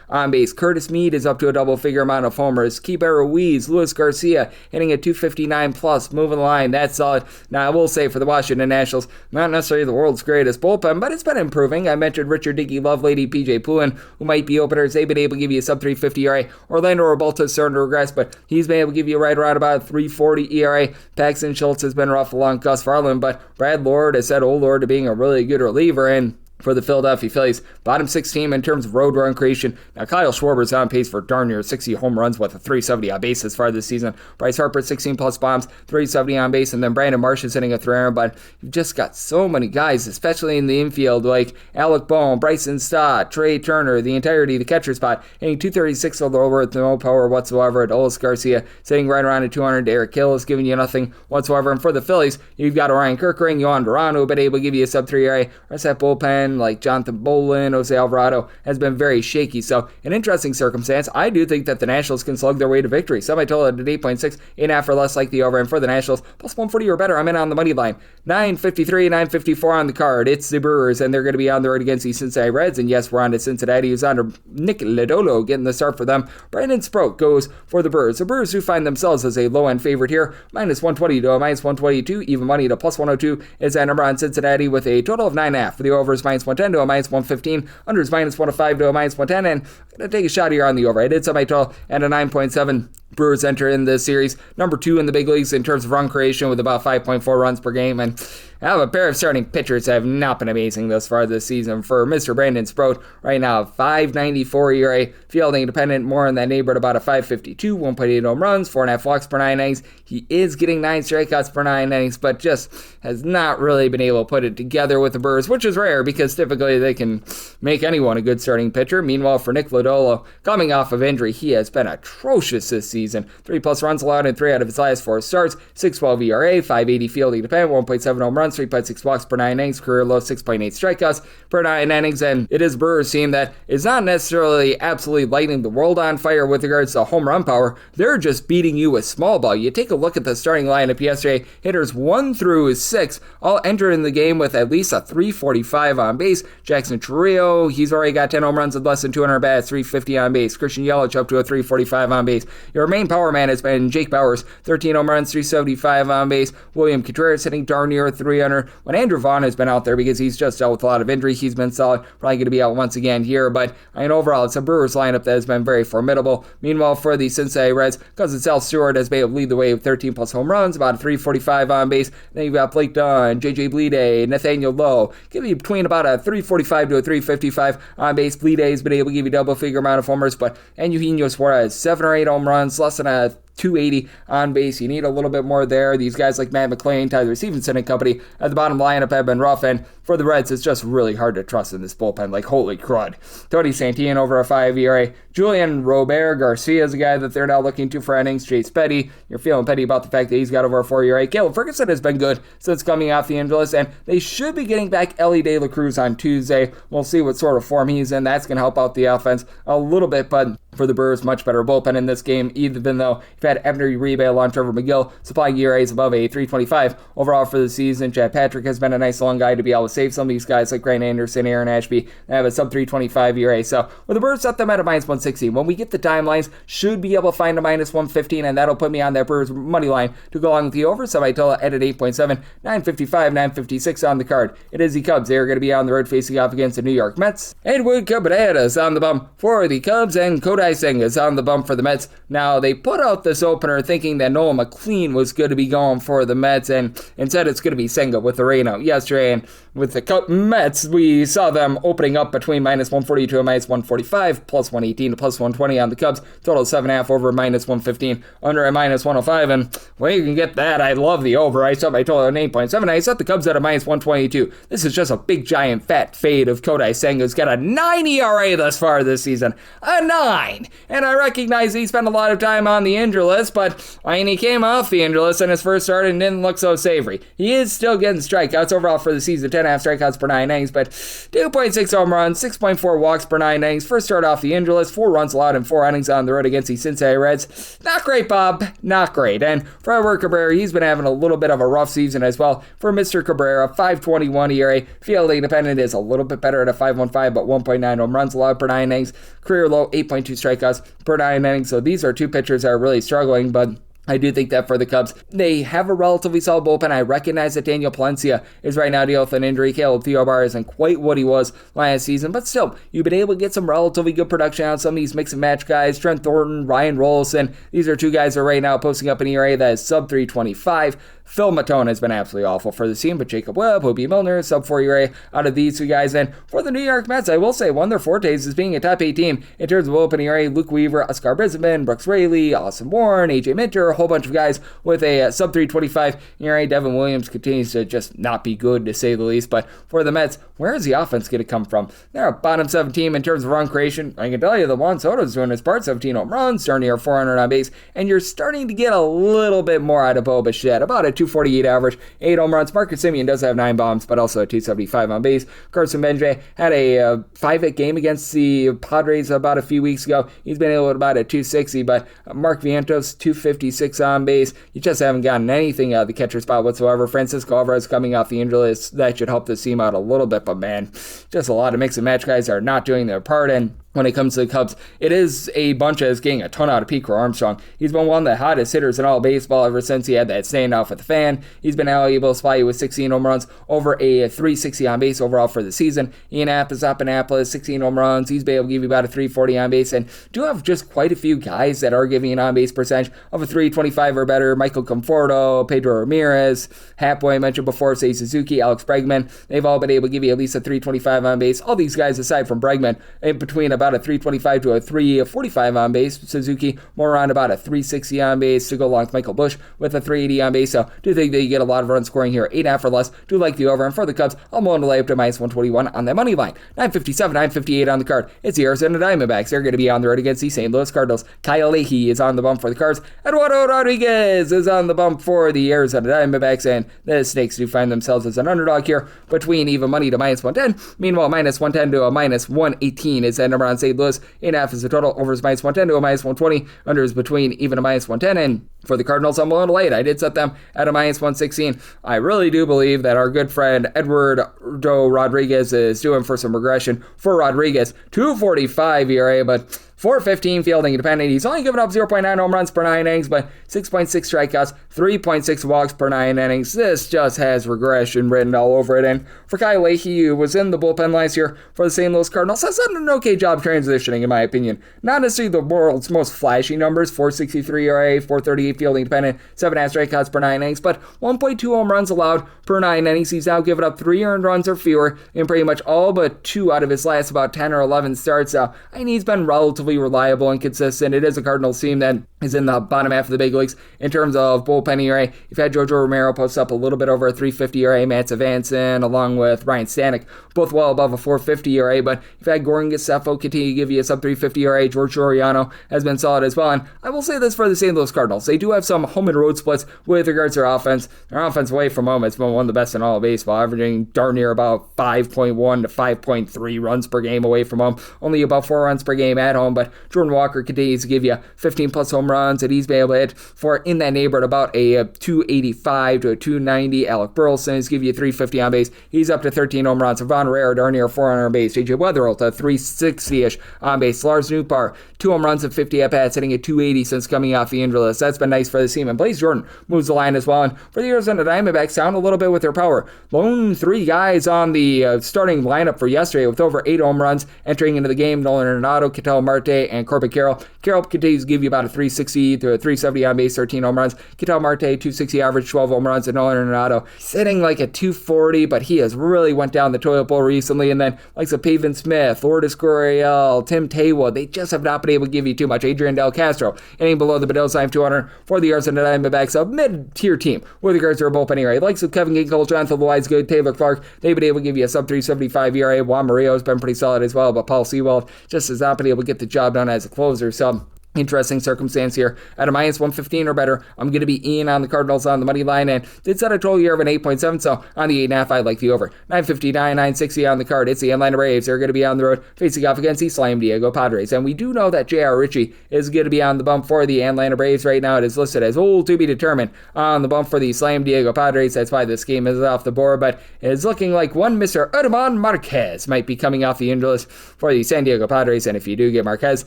on base. Curtis Mead is up to a double-figure amount of homers. Keibert Ruiz, Luis Garcia hitting a 259-plus, moving the line. That's solid. Now, I will say for the Washington Nationals, not necessarily the world's greatest bullpen, but it's been improving. I mentioned Richard Dickey, Lovelady, P.J. Poulin, who might be openers. They've been able to give you a sub-350 ERA. Orlando Rebalta is starting to regress, but he's been able to give you right around about a 340 ERA. Paxton Schultz has been rough along Gus Farland, but Brad Lord has said Lord to being a really good reliever, and for the Philadelphia Phillies, bottom 6 team in terms of road run creation. Now, Kyle Schwarber's on pace for darn near 60 home runs with a 370 on base as far this season. Bryce Harper, 16-plus bombs, 370 on base, and then Brandon Marsh is hitting a 300, but you've just got so many guys, especially in the infield, like Alec Bohm, Bryson Stott, Trey Turner, the entirety of the catcher spot, hitting 236 over with no power whatsoever. Adolis Garcia sitting right around at 200. Eric Hill is giving you nothing whatsoever. And for the Phillies, you've got Orion Kirkering, Yohan Duran, who have been able to give you a sub-3 ERA. Rest that bullpen, like Jonathan Bolin, Jose Alvarado, has been very shaky. So, an interesting circumstance. I do think that the Nationals can slug their way to victory. Semi-total at 8.6, 8.5 or less like the over. And for the Nationals, plus 140 or better, I'm in on the money line. 953, 954 on the card. It's the Brewers, and they're going to be on the road against the Cincinnati Reds. And yes, we're on to Cincinnati, who's under Nick Lodolo getting the start for them. Brandon Sproat goes for the Brewers. The Brewers do find themselves as a low-end favorite here. Minus 120 to a minus 122. Even money to plus 102 is that number on Cincinnati with a total of 9.5. For the overs, minus 110 to a minus 115. Unders minus 105 to a minus 110. And I'm going to take a shot here on the over. I did semi-total and a 9.7. Brewers enter in this series, number 2 in the big leagues in terms of run creation with about 5.4 runs per game. And I have a pair of starting pitchers that have not been amazing thus far this season. For Mr. Brandon Sproat, right now, 5.94 ERA, fielding independent, more in that neighborhood, about a 5.52, 1.8 home runs, 4.5 walks per 9 innings. He is getting 9 strikeouts per 9 innings, but just has not really been able to put it together with the Brewers, which is rare because typically they can make anyone a good starting pitcher. Meanwhile, for Nick Lodolo, coming off of injury, he has been atrocious this season. 3+ runs allowed in 3 out of his last 4 starts, 6.12 ERA, 5.80 fielding dependent, 1.7 home runs, 3.6 walks per 9 innings, career low 6.8 strikeouts per 9 innings, and it is a Brewers team that is not necessarily absolutely lighting the world on fire with regards to home run power. They're just beating you with small ball. You take a look at the starting lineup yesterday, hitters 1 through 6 all entering the game with at least a 345 on base. Jackson Chourio, he's already got 10 home runs with less than 200 bats, 350 on base. Christian Yelich up to a 345 on base. Your main power man has been Jake Bauers, 13 home runs, 375 on base. William Contreras hitting darn near 300. When Andrew Vaughn has been out there because he's just dealt with a lot of injury, he's been solid. Probably going to be out once again here, but I mean, overall, it's a Brewers lineup that has been very formidable. Meanwhile, for the Cincinnati Reds, Cousin Sal Stewart has been able to lead the way with 13 plus home runs, about a 345 on base. Then you've got Blake Dunn, JJ Bleday, Nathaniel Lowe, give you between about a 345 to a 355 on base. Bleday has been able to give you double-figure amount of homers, but and Eugenio Suarez, 7 or 8 home runs, less than a 280 on base. You need a little bit more there. These guys like Matt McClain, Tyler Stevenson and company at the bottom lineup have been rough, and for the Reds, it's just really hard to trust in this bullpen. Like, holy crud. Tony Santillan over a 5 ERA. Julian Robert Garcia is a guy that they're now looking to for innings. Chase Petty, you're feeling petty about the fact that he's got over a 4 ERA. Caleb Ferguson has been good since coming off the injury list, and they should be getting back Ellie De La Cruz on Tuesday. We'll see what sort of form he's in. That's going to help out the offense a little bit, but for the Brewers. Much better bullpen in this game, even though you've had Ebner Uribe along Trevor McGill supplying ERAs above a 3.25 overall for the season. Chad Patrick has been a nice long guy to be able to save some of these guys like Grant Anderson, Aaron Ashby, and have a sub 3.25 ERA. So with the Brewers, set them at a minus 160. When we get the timelines, should be able to find a minus 115, and that'll put me on that Brewers money line to go along with the over. So I total at 8.7, 955, 956 on the card. It is the Cubs. They are going to be on the road facing off against the New York Mets. Edward Cabrera's on the bump for the Cubs, and Kodai Senga's on the bump for the Mets. Now, they put out this opener thinking that Noah McLean was going to be going for the Mets, and instead it's going to be Senga with the rain out yesterday. And with the Mets, we saw them opening up between minus 142 and minus 145, plus 118 to plus 120 on the Cubs. Total 7.5 over minus 115, under at minus 105. And well, you can get that. I love the over. I set my total at 8.7. I set the Cubs at a minus 122. This is just a big, giant, fat fade of Kodai Senga, who's got a 9 ERA thus far this season. A 9! And I recognize he spent a lot of time on the injury list, but he came off the injury list in his first start and didn't look so savory. He is still getting strikeouts overall for the season, 10.5 strikeouts per 9 innings, but 2.6 home runs, 6.4 walks per 9 innings. First start off the injury list, 4 runs allowed in 4 innings on the road against the Cincinnati Reds. Not great, Bob. Not great. And for Edward Cabrera, he's been having a little bit of a rough season as well. For Mr. Cabrera, 5.21 ERA. Field independent is a little bit better at a 5.15, but 1.9 home runs allowed per 9 innings. Career low, 8.2 strikeouts per 9 innings. So these are two pitchers that are really struggling, but I do think that for the Cubs, they have a relatively solid bullpen. I recognize that Daniel Palencia is right now dealing with an injury. Caleb Theobar isn't quite what he was last season, but still, you've been able to get some relatively good production out of some of these mix and match guys. Trent Thornton, Ryan Rolson, these are two guys that are right now posting up an ERA that is sub 3.25. Phil Matone has been absolutely awful for the team, but Jacob Webb, Hoby Milner, sub 4 ERA out of these two guys. And for the New York Mets, I will say one of their fortes is being a top 8 team in terms of open ERA. Luke Weaver, Oscar Brisbane, Brooks Raley, Austin Warren, AJ Minter, a whole bunch of guys with a sub 3.25 ERA. Devin Williams continues to just not be good, to say the least. But for the Mets, where is the offense going to come from? They're a bottom 7 team in terms of run creation. I can tell you the Juan Soto's doing his part, 17 home runs, starting near 400 on base, and you're starting to get a little bit more out of Bo Bichette, about a 248 average, 8 home runs. Marcus Semien does have 9 bombs, but also a 275 on base. Carson Benjay had a 5-hit game against the Padres about a few weeks ago. He's been able to about a 260, but Mark Vientos, 256 on base. You just haven't gotten anything out of the catcher spot whatsoever. Francisco Alvarez coming off the injury list. That should help this team out a little bit, but man, just a lot of mix and match guys that are not doing their part. And when it comes to the Cubs, it is a bunch that is getting a ton out of Pete Armstrong. He's been one of the hottest hitters in all baseball ever since he had that standoff with the fan. He's been able to supply you with 16 home runs, over a 360 on base overall for the season. Ian Appianopoulos, 16 home runs. He's been able to give you about a 340 on base, and do have just quite a few guys that are giving an on base percentage of a 325 or better. Michael Conforto, Pedro Ramirez, Hatboy I mentioned before, Seiya Suzuki, Alex Bregman. They've all been able to give you at least a 325 on base. All these guys aside from Bregman, in between about a 325 to a 345 on base. Suzuki more around about a 360 on base to go along with Michael Busch with a 380 on base. So do think that you get a lot of run scoring here, 8.5 or less. Do like the over. And for the Cubs, I'm willing to lay up to minus 121 on that money line. 957, 958 on the card. It's the Arizona Diamondbacks. They're going to be on the road against the St. Louis Cardinals. Kyle Leahy is on the bump for the Cards. Eduardo Rodriguez is on the bump for the Arizona Diamondbacks, and the Snakes do find themselves as an underdog here between even money to minus 110. Meanwhile, minus 110 to a minus 118 is that number on St. Louis. 8.5 is the total. Over is minus 110 to a minus 120. Under is between even a minus 110. And for the Cardinals, I'm willing to lay it. I did set them at a minus 116. I really do believe that our good friend Eduardo Rodriguez is due for some regression. For Rodriguez, 245 ERA, but 415 fielding independent. He's only given up 0.9 home runs per 9 innings, but 6.6 strikeouts, 3.6 walks per 9 innings. This just has regression written all over it. And for Kyle Leahy, who was in the bullpen last year for the St. Louis Cardinals, has done an okay job transitioning, in my opinion. Not necessarily the world's most flashy numbers, 463 ERA, 438 fielding independent, 7.5 strikeouts per 9 innings, but 1.2 home runs allowed per 9 innings. He's now given up 3 earned runs or fewer in pretty much all but 2 out of his last about 10 or 11 starts. And he's been relatively reliable and consistent. It is a Cardinals team that is in the bottom half of the big leagues. In terms of bullpen ERA, you've had Jojo Romero post up a little bit over a 3.50 ERA, Matt Savanson along with Ryan Stanek, both well above a 4.50 ERA, but you've had Gordon Gaseffo continue to give you a sub 3.50 ERA. George Soriano has been solid as well, and I will say this for the St. Louis Cardinals. They do have some home and road splits with regards to their offense. Their offense away from home has been one of the best in all of baseball, averaging darn near about 5.1 to 5.3 runs per game away from home, only about 4 runs per game at home, but Jordan Walker continues to give you 15 plus home runs that he's been able to hit for in that neighborhood about a 285 to a 290. Alec Burleson is giving you 350 on base. He's up to 13 home runs. Von Herrera darn near 400 on base. JJ Weatherall to 360-ish on base. Lars Nootbaar, 2 home runs and 50 at-bats, hitting at 280 since coming off the injury list. That's been nice for the team. And Blaze Jordan moves the line as well. And for the Arizona Diamondbacks, down a little bit with their power. Lone 3 guys on the starting lineup for yesterday with over 8 home runs entering into the game. Nolan Arenado, Ketel Marte, and Corbin Carroll. Carroll continues to give you about a 360 to a 370 on base, 13 home runs. Ketel Marte, 260 average, 12 home runs, and Nolan Arenado sitting like a 240, but he has really went down the toilet bowl recently. And then likes of Pavin Smith, Lourdes Gurriel, Tim Taywood, they just have not been able to give you too much. Adrian Del Castro, hitting below the Bedell sign of 200 for the Arizona Diamondbacks, a mid-tier team with regards to their bullpen ERA. Likes of Kevin Ginkel, Jonathan Loizaga, Taylor Clark, they've been able to give you a sub 375 ERA. Juan Murillo has been pretty solid as well, but Paul Sewald just has not been able to get the job done as a closer. So interesting circumstance here. At a minus 115 or better, I'm going to be in on the Cardinals on the money line, and did set a total here of an 8.7, so on the 8.5, I like the over. 959, 960 on the card. It's the Atlanta Braves. They're going to be on the road facing off against the Slam Diego Padres, and we do know that J.R. Ritchie is going to be on the bump for the Atlanta Braves right now. It is listed as old to be determined on the bump for the Slam Diego Padres. That's why this game is off the board, but it is looking like one Mr. Germán Marquez might be coming off the injury list for the San Diego Padres, and if you do get Marquez,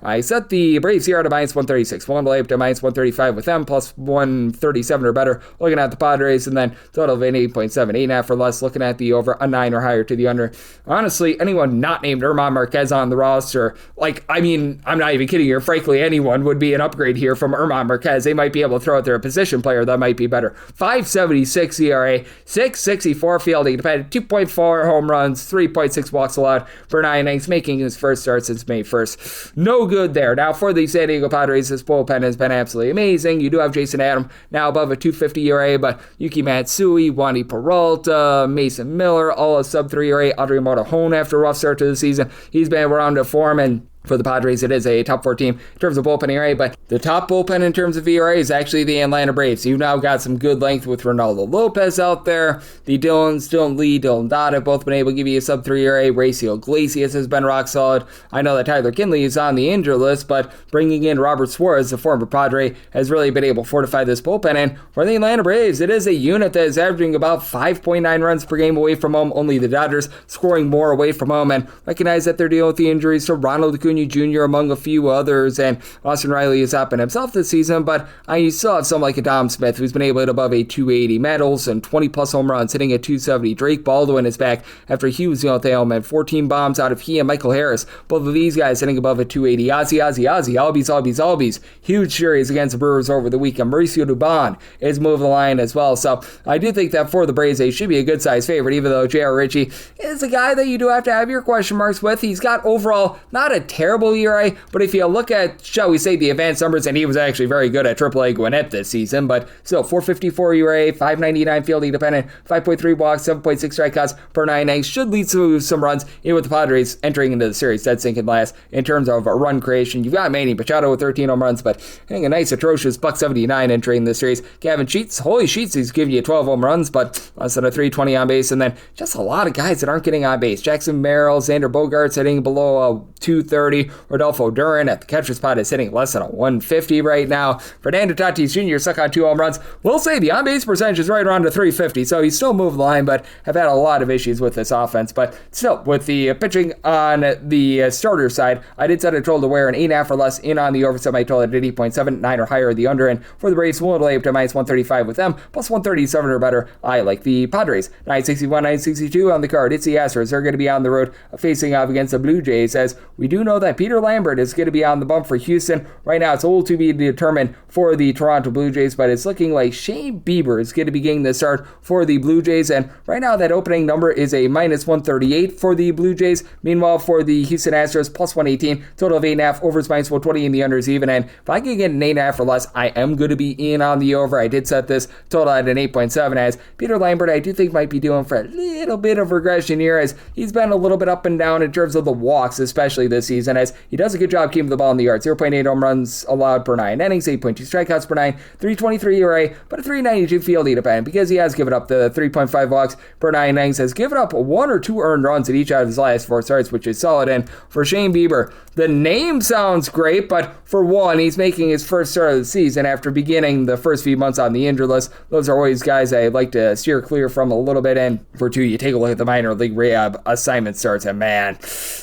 I set the Braves here at a minus 136. One play up to minus 135 with them, plus 137 or better. Looking at the Padres, and then total of an 8.7, 8.5 or less. Looking at the over, a 9 or higher to the under. Honestly, anyone not named Germán Marquez on the roster, I'm not even kidding here. Frankly, anyone would be an upgrade here from Germán Marquez. They might be able to throw out there a position player that might be better. 5.76 ERA, 6.64 fielding, dependent, 2.4 home runs, 3.6 walks allowed per 9 innings, making his first start since May 1st. No good there. Now for the San Diego Padres, this bullpen has been absolutely amazing. You do have Jason Adam now above a 2.50 ERA, but Yuki Matsui, Wandy Peralta, Mason Miller, all a sub 3 ERA. Audrey Morejon after a rough start to the season. He's been around to form, and for the Padres, it is a top 4 team in terms of bullpen ERA, but the top bullpen in terms of ERA is actually the Atlanta Braves. You've now got some good length with Ronaldo Lopez out there. The Dylan Lee, Dylan Dodd have both been able to give you a sub 3 ERA. Raciel Iglesias has been rock solid. I know that Tyler Kinley is on the injury list, but bringing in Robert Suarez, the former Padre, has really been able to fortify this bullpen. And for the Atlanta Braves, it is a unit that is averaging about 5.9 runs per game away from home. Only the Dodgers scoring more away from home, and recognize that they're dealing with the injuries to Ronald Acuna Jr. among a few others, and Austin Riley has happened himself this season, but I still have someone like a Dom Smith who's been able to hit above a 280. Matt Olson, 20 plus home runs, hitting at 270. Drake Baldwin is back after he was dealing with the ailment. 14 bombs out of he and Michael Harris, both of these guys hitting above a 280. Albies, huge series against the Brewers over the weekend. Mauricio Dubon is moving the line as well, so I do think that for the Braves, they should be a good size favorite, even though J.R. Ritchie is a guy that you do have to have your question marks with. He's got overall not a terrible ERA, but if you look at, shall we say, the advanced numbers, and he was actually very good at AAA Gwinnett this season, but still, 4.54 ERA, 5.99 fielding dependent, 5.3 walks, 7.6 strikeouts per 9 innings, should lead to some runs, even with the Padres entering into the series dead sinking last in terms of run creation. You've got Manny Machado with 13 home runs, but hitting a nice atrocious .79 entering this series. Gavin Sheets, holy Sheets, he's giving you 12 home runs, but less than a 320 on base, and then just a lot of guys that aren't getting on base. Jackson Merrill, Xander Bogaerts hitting below a 230, Rodolfo Duran at the catcher spot is hitting less than a 150 right now. Fernando Tatis Jr. stuck on 2 home runs. We'll say the on-base percentage is right around to 350, so he's still moving the line, but have had a lot of issues with this offense. But still, with the pitching on the starter side, I did set a total to wear an 8.5 or less in on the over, set my total at 80.7, 9 or higher the under, and for the Braves, we'll lay up to minus 135 with them, plus 137 or better. I like the Padres. 961, 962 on the card. It's the Astros. They're going to be on the road facing off against the Blue Jays, as we do know that Peter Lambert is going to be on the bump for Houston. Right now, it's a little to be determined for the Toronto Blue Jays, but it's looking like Shane Bieber is going to be getting the start for the Blue Jays, and right now that opening number is a minus 138 for the Blue Jays. Meanwhile, for the Houston Astros, plus 118, total of 8.5, overs minus 120, and the unders even, and if I can get an 8.5 or less, I am going to be in on the over. I did set this total at an 8.7, as Peter Lambert I do think might be doing for a little bit of regression here, as he's been a little bit up and down in terms of the walks, especially this season, as he does a good job keeping the ball in the yard. 0.8 home runs allowed per 9 innings, 8.2 strikeouts per 9, 3.23 ERA, but a 3.92 fielding dependent, because he has given up the 3.5 walks per 9 innings, has given up 1 or 2 earned runs in each out of his last 4 starts, which is solid. And for Shane Bieber, the name sounds great, but for one, he's making his first start of the season after beginning the first few months on the injured list. Those are always guys I like to steer clear from a little bit. And for two, you take a look at the minor league rehab assignment starts, and man,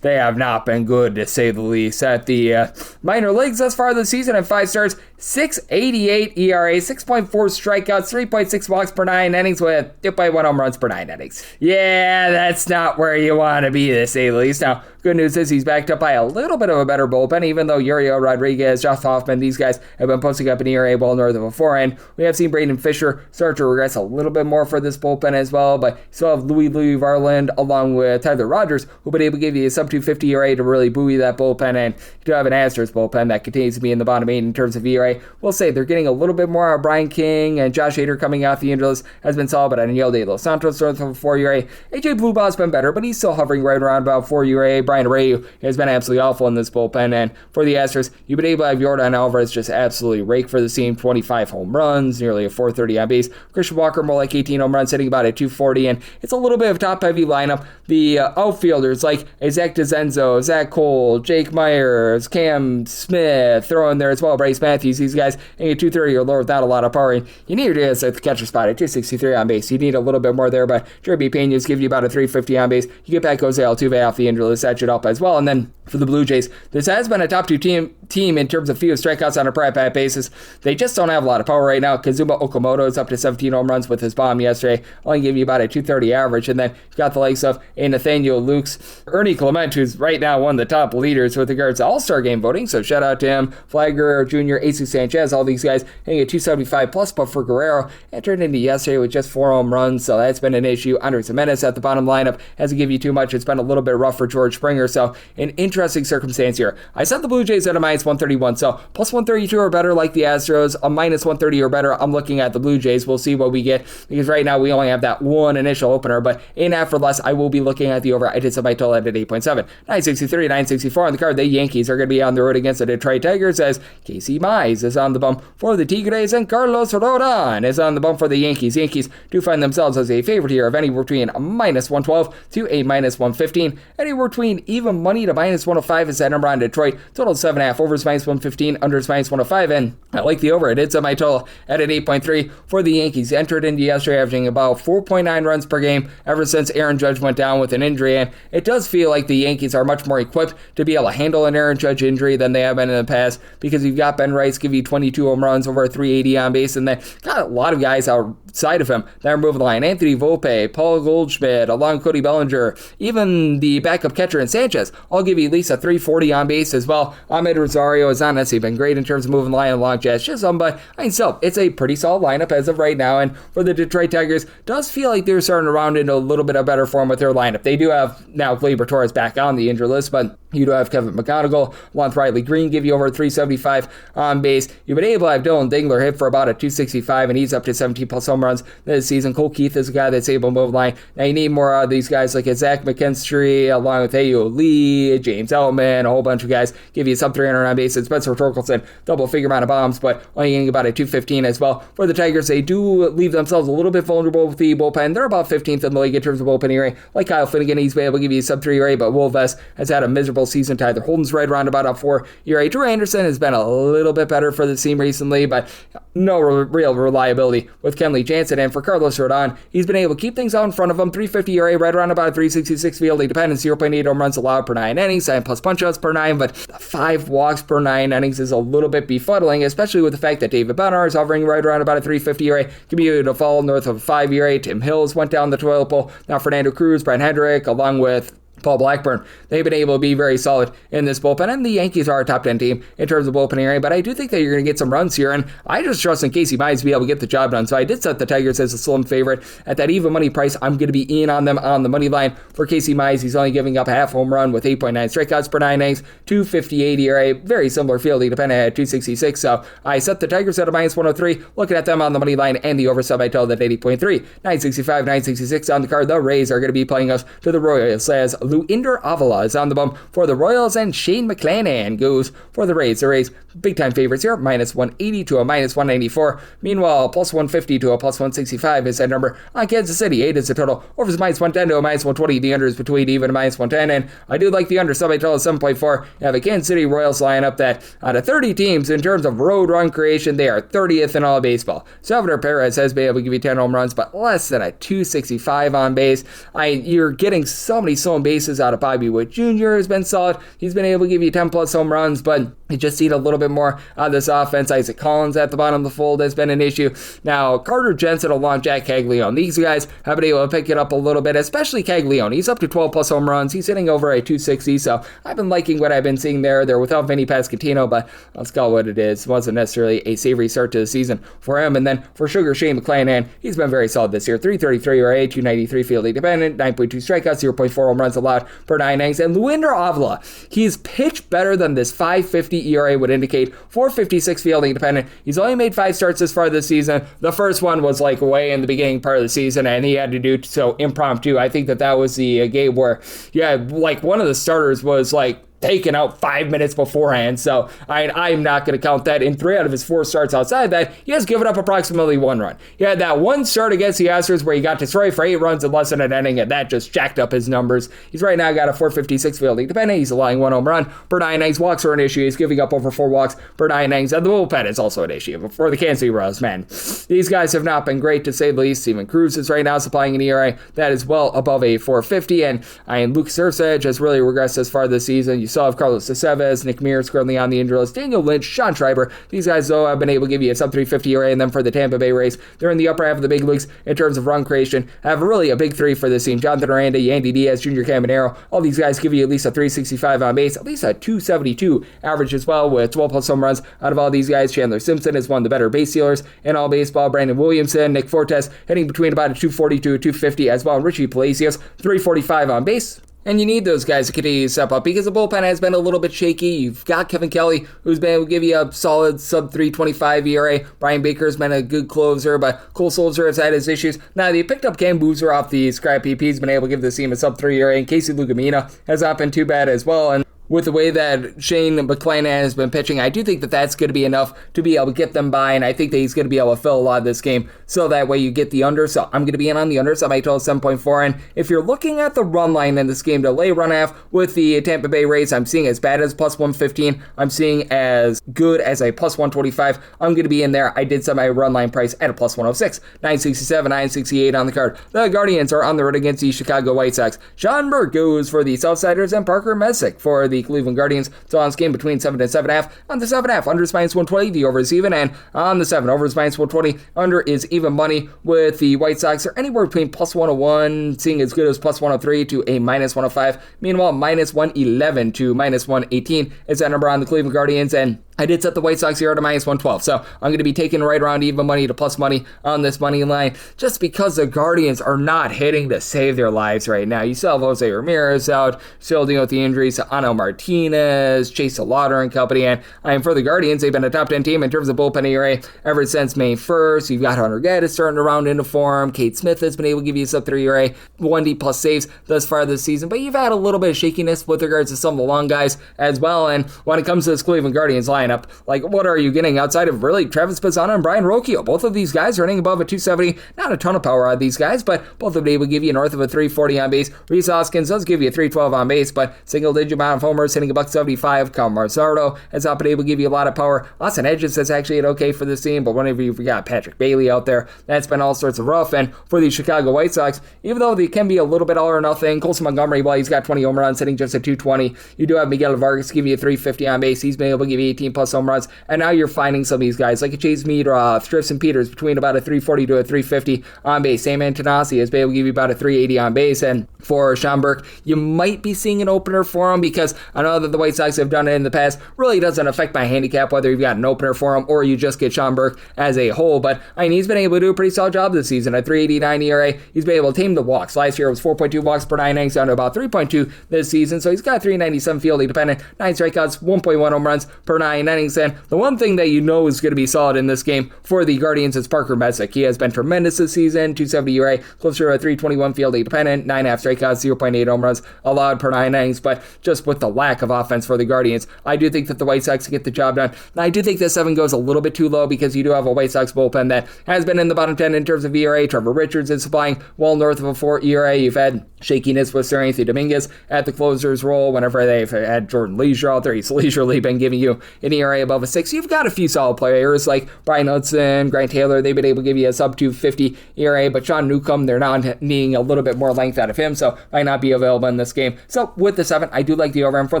they have not been good, to say the least. At the minor leagues thus far this season, at 5 starts, 6.88 ERA, 6.4 strikeouts, 3.6 walks per 9 innings with 2.1 home runs per 9 innings. Yeah, that's not where you want to be, to say the least. Now, good news is he's backed up by a little bit of a better bullpen, even though Uriel Rodriguez, Josh Hoffman, these guys have been posting up an ERA well north of a 4, and we have seen Braden Fisher start to regress a little bit more for this bullpen as well, but you still have Louis Varland along with Tyler Rogers, who'll be able to give you a sub-250 ERA to really buoy that bullpen, and you do have an Astros bullpen that continues to be in the bottom 8 in terms of ERA. We'll say they're getting a little bit more out of Brian King, and Josh Hader coming out the injured list has been solid, but Daniel De Los Santos north of a 4 ERA. AJ Bluebaugh's been better, but he's still hovering right around about 4 ERA. Brian Abreu has been absolutely awful in this bullpen, and for the Astros, you've been able to have Yordan Alvarez just absolutely rake for the team. 25 home runs, nearly a 430 on base. Christian Walker more like 18 home runs, hitting about a 240, and it's a little bit of top-heavy lineup. The outfielders like Zach DeZenzo, Zach Cole, Jake Myers, Cam Smith, throw in there as well, Bryce Matthews, these guys hitting a 230 or lower without a lot of power, and you need to do this at the catcher spot at 263 on base. You need a little bit more there, but Jeremy Pena's give you about a 350 on base. You get back Jose Altuve off the injured list, that should help as well. And then for the Blue Jays, this has been a top 2 team in terms of few strikeouts on a per at-bat basis. They just don't have a lot of power right now. Kazuma Okamoto is up to 17 home runs with his bomb yesterday, only gave you about a 230 average. And then you've got the likes of Nathaniel Lukes, Ernie Clement, who's right now one of the top leaders with regards to All-Star game voting, so shout out to him. Flagler Jr., Jesus Sanchez, all these guys hitting a 275 plus, but for Guerrero, it turned into yesterday with just 4 home runs, so that's been an issue. Andres Gimenez at the bottom lineup hasn't give you too much. It's been a little bit rough for George Springer, so an interesting circumstance here. I set the Blue Jays at a minus 131, so plus 132 or better like the Astros, a minus 130 or better, I'm looking at the Blue Jays. We'll see what we get, because right now we only have that one initial opener, but 8.5 or less, I will be looking at the over. I did set my total at 8.7. 963, 964 on the card. The Yankees are going to be on the road against the Detroit Tigers, as Casey Mize is on the bump for the Tigres, and Carlos Rodon is on the bump for the Yankees. Yankees do find themselves as a favorite here of anywhere between a minus 112 to a minus 115. Anywhere between even money to minus 105 is that number on Detroit. Total 7.5, overs minus 115, unders minus 105, and I like the over. I did set my total at an 8.3 for the Yankees. Entered into yesterday averaging about 4.9 runs per game ever since Aaron Judge went down with an injury, and it does feel like the Yankees are much more equipped to be able to handle an Aaron Judge injury than they have been in the past, because you've got Ben Rice give you 22 home runs, over 380 on base, and then got a lot of guys outside of him that are moving the line. Anthony Volpe, Paul Goldschmidt, along Cody Bellinger, even the backup catcher in Sanchez, all give you at least a 340 on base as well. Ahmed Rosario has not necessarily been great in terms of moving the line along Jazz Chisholm, but I mean, still, it's a pretty solid lineup as of right now, and for the Detroit Tigers, does feel like they're starting to round into a little bit of better form with their lineup. They do have now Gleyber Torres back on the injured list, but you do have Kevin McGonigal, along with Riley Green, give you over 375 on base. You've been able to have Dylan Dingler hit for about a 265, and he's up to 17 plus home runs this season. Cole Keith is a guy that's able to move the line. Now you need more out of these guys like Zach McKinstry, along with Ayo Lee, James Ellman, a whole bunch of guys give you sub 300 on base. And Spencer Torkelson, double figure amount of bombs, but only getting about a 215 as well. For the Tigers, they do leave themselves a little bit vulnerable with the bullpen. They're about 15th in the league in terms of bullpen ERA. Like Kyle Finnegan, he's been able to give you a sub 3 ERA, but Wolves has had a miserable season. Tyler Holden's right around about a 4 ERA. Drew Anderson has been a little bit better for the team recently, but no real reliability with Kenley Jansen. And for Carlos Rodon, he's been able to keep things out in front of him. 350 ERA, right around about a 366 fielding dependence, 0.8 home runs allowed per 9 innings, 7 plus punch-outs per 9, but 5 walks per 9 innings is a little bit befuddling, especially with the fact that David Bednar is hovering right around about a 350 ERA. Can be able to fall north of a 5 ERA. Tim Hills went down the toilet bowl. Now Fernando Cruz, Brian Hendrick, along with Paul Blackburn. They've been able to be very solid in this bullpen, and the Yankees are a top 10 team in terms of bullpen area, but I do think that you're going to get some runs here, and I just trust in Casey Mize to be able to get the job done. So I did set the Tigers as a slim favorite at that even money price. I'm going to be in on them on the money line for Casey Mize. He's only giving up a half home run with 8.9 strikeouts per 9 innings, 258 ERA, very similar fielding dependent at 266. So I set the Tigers at a minus 103, looking at them on the money line and the over sub. I told at 80.3, 965, 966 on the card. The Rays are going to be playing us to the Royals as Luinder Avila is on the bump for the Royals, and Shane McClanahan goes for the Rays. The Rays, big time favorites here, minus 180 to a minus 194. Meanwhile, plus 150 to a plus 165 is that number on Kansas City. 8 is the total. Over is minus 110 to a minus 120. The under is between even a minus 110, and I do like the under sub. I told 7.4. You have a Kansas City Royals lineup that out of 30 teams in terms of road run creation, they are 30th in all of baseball. Salvador Perez has been able to give you 10 home runs, but less than a 265 on base. You're getting so many stolen bases out of Bobby Witt Jr. has been solid. He's been able to give you 10 plus home runs, but you just need a little bit more out of this offense. Isaac Collins at the bottom of the fold has been an issue. Now, Carter Jensen along Jack Caglione. These guys have been able to pick it up a little bit, especially Caglione. He's up to 12 plus home runs. He's hitting over a 260, so I've been liking what I've been seeing there. They're without Vinny Pasquantino, but let's call it what it is. It wasn't necessarily a savory start to the season for him. And then for Sugar Shane McClanahan, he's been very solid this year. 333 ERA, 293 fielding dependent, 9.2 strikeouts, 0.4 home runs allowed per 9 innings. And Luinder Avila, he's pitched better than this 550 ERA would indicate. 456 fielding dependent. He's only made 5 starts this far this season. The first one was like way in the beginning part of the season, and he had to do so impromptu. I think that was the game where, like one of the starters was like taken out 5 minutes beforehand, so I'm not going to count that. In 3 out of his 4 starts outside that, he has given up approximately 1 run. He had that one start against the Astros where he got destroyed for 8 runs in less than an inning, and that just jacked up his numbers. He's right now got a 456 fielding dependent. He's allowing 1 home run per 9 innings. Walks are an issue. He's giving up over 4 walks per 9 innings, and the bullpen is also an issue for the Kansas City Royals, man. These guys have not been great, to say the least. Steven Cruz is right now supplying an ERA that is well above a 450, and Lucas Erceg has really regressed as far this season. You still have Carlos Estevez, Nick Mears currently on the injury list, Daniel Lynch, Sean Schreiber. These guys, though, have been able to give you a sub 350 ERA, and then for the Tampa Bay Rays, they're in the upper half of the big leagues in terms of run creation. Have really a big 3 for this team. Jonathan Aranda, Yandy Diaz, Junior Caminero, all these guys give you at least a 365 on base, at least a 272 average as well, with 12 plus home runs out of all these guys. Chandler Simpson is one of the better base stealers in all baseball. Brandon Williamson, Nick Fortes hitting between about a 240 to a 250 as well. And Richie Palacios, 345 on base. And you need those guys to continue to step up because the bullpen has been a little bit shaky. You've got Kevin Kelly, who's been able to give you a solid sub 325 ERA. Brian Baker's been a good closer, but Cole Sulzer has had his issues. Now, they picked up Cam Boozer off the scrap heap. He's been able to give this team a sub 3 ERA, and Casey Lugumina has not been too bad as well. And with the way that Shane McClanahan has been pitching, I do think that that's going to be enough to be able to get them by, and I think that he's going to be able to fill a lot of this game, so that way you get the under. So I'm going to be in on the under, so my total is 7.4, and if you're looking at the run line in this game to lay run half with the Tampa Bay Rays, I'm seeing as bad as plus 115, I'm seeing as good as a plus 125. I'm going to be in there. I did set my run line price at a plus 106, 967, 968 on the card. The Guardians are on the road against the Chicago White Sox. Sean Burke goes for the Southsiders, and Parker Messick for the Cleveland Guardians. So on this game between 7 and 7.5. On the 7.5, under is minus 120, the over is even, and on the 7, over is minus 120, under is even money with the White Sox. They're anywhere between plus 101, seeing as good as plus 103 to a minus 105. Meanwhile, minus 111 to minus 118 is that number on the Cleveland Guardians, and I did set the White Sox here to minus 112, so I'm going to be taking right around even money to plus money on this money line, just because the Guardians are not hitting to save their lives right now. You still have Jose Ramirez out, still dealing with the injuries to Ano Martinez, Chase Lauder and company, and for the Guardians, they've been a top 10 team in terms of bullpen ERA ever since May 1st. You've got Hunter Gaddis starting to round into form. Kate Smith has been able to give you a sub 3 ERA, 1D plus saves thus far this season, but you've had a little bit of shakiness with regards to some of the long guys as well, and when it comes to this Cleveland Guardians lineup, like, what are you getting outside of really Travis Pisano and Brian Rocchio? Both of these guys are hitting above a 270. Not a ton of power on these guys, but both of them will give you north of a 340 on base. Reese Hoskins does give you a 312 on base, but single-digit amount of homers, hitting a $175. Cal Marzardo has not been able to give you a lot of power. Austin Hedges has actually hit okay for this team, but whenever you've got Patrick Bailey out there, that's been all sorts of rough. And for the Chicago White Sox, even though they can be a little bit all or nothing, Colson Montgomery, well, he's got 20 home runs, hitting just a 220. You do have Miguel Vargas give you a 350 on base. He's been able to give you plus home runs, and now you're finding some of these guys like a Chase Meadroff, Tristan Peters between about a 340 to a 350 on base. Sam Antonassi has been able to give you about a 380 on base, and for Sean Burke, you might be seeing an opener for him because I know that the White Sox have done it in the past. Really doesn't affect my handicap whether you've got an opener for him or you just get Sean Burke as a whole, but I mean, he's been able to do a pretty solid job this season. At 3.89 ERA, he's been able to tame the walks. Last year it was 4.2 walks per 9 innings down to about 3.2 this season, so he's got 397 fielding dependent, 9 strikeouts, 1.1 home runs per 9 innings, and the one thing that you know is going to be solid in this game for the Guardians is Parker Messick. He has been tremendous this season, 270 ERA, closer to a 321 fielding dependent, 9.5 strikeouts, 0.8 home runs allowed per 9 innings, but just with the lack of offense for the Guardians, I do think that the White Sox get the job done. I do think that 7 goes a little bit too low because you do have a White Sox bullpen that has been in the bottom 10 in terms of ERA. Trevor Richards is supplying well north of a 4 ERA. You've had shakiness with Sir Anthony Dominguez at the closer's role whenever they've had Jordan Leisure out there. He's leisurely been giving you an ERA above a 6. You've got a few solid players like Brian Hudson, Grant Taylor. They've been able to give you a sub 250 ERA, but Sean Newcomb, they're not needing a little bit more length out of him, so might not be available in this game. So with the 7, I do like the over, and for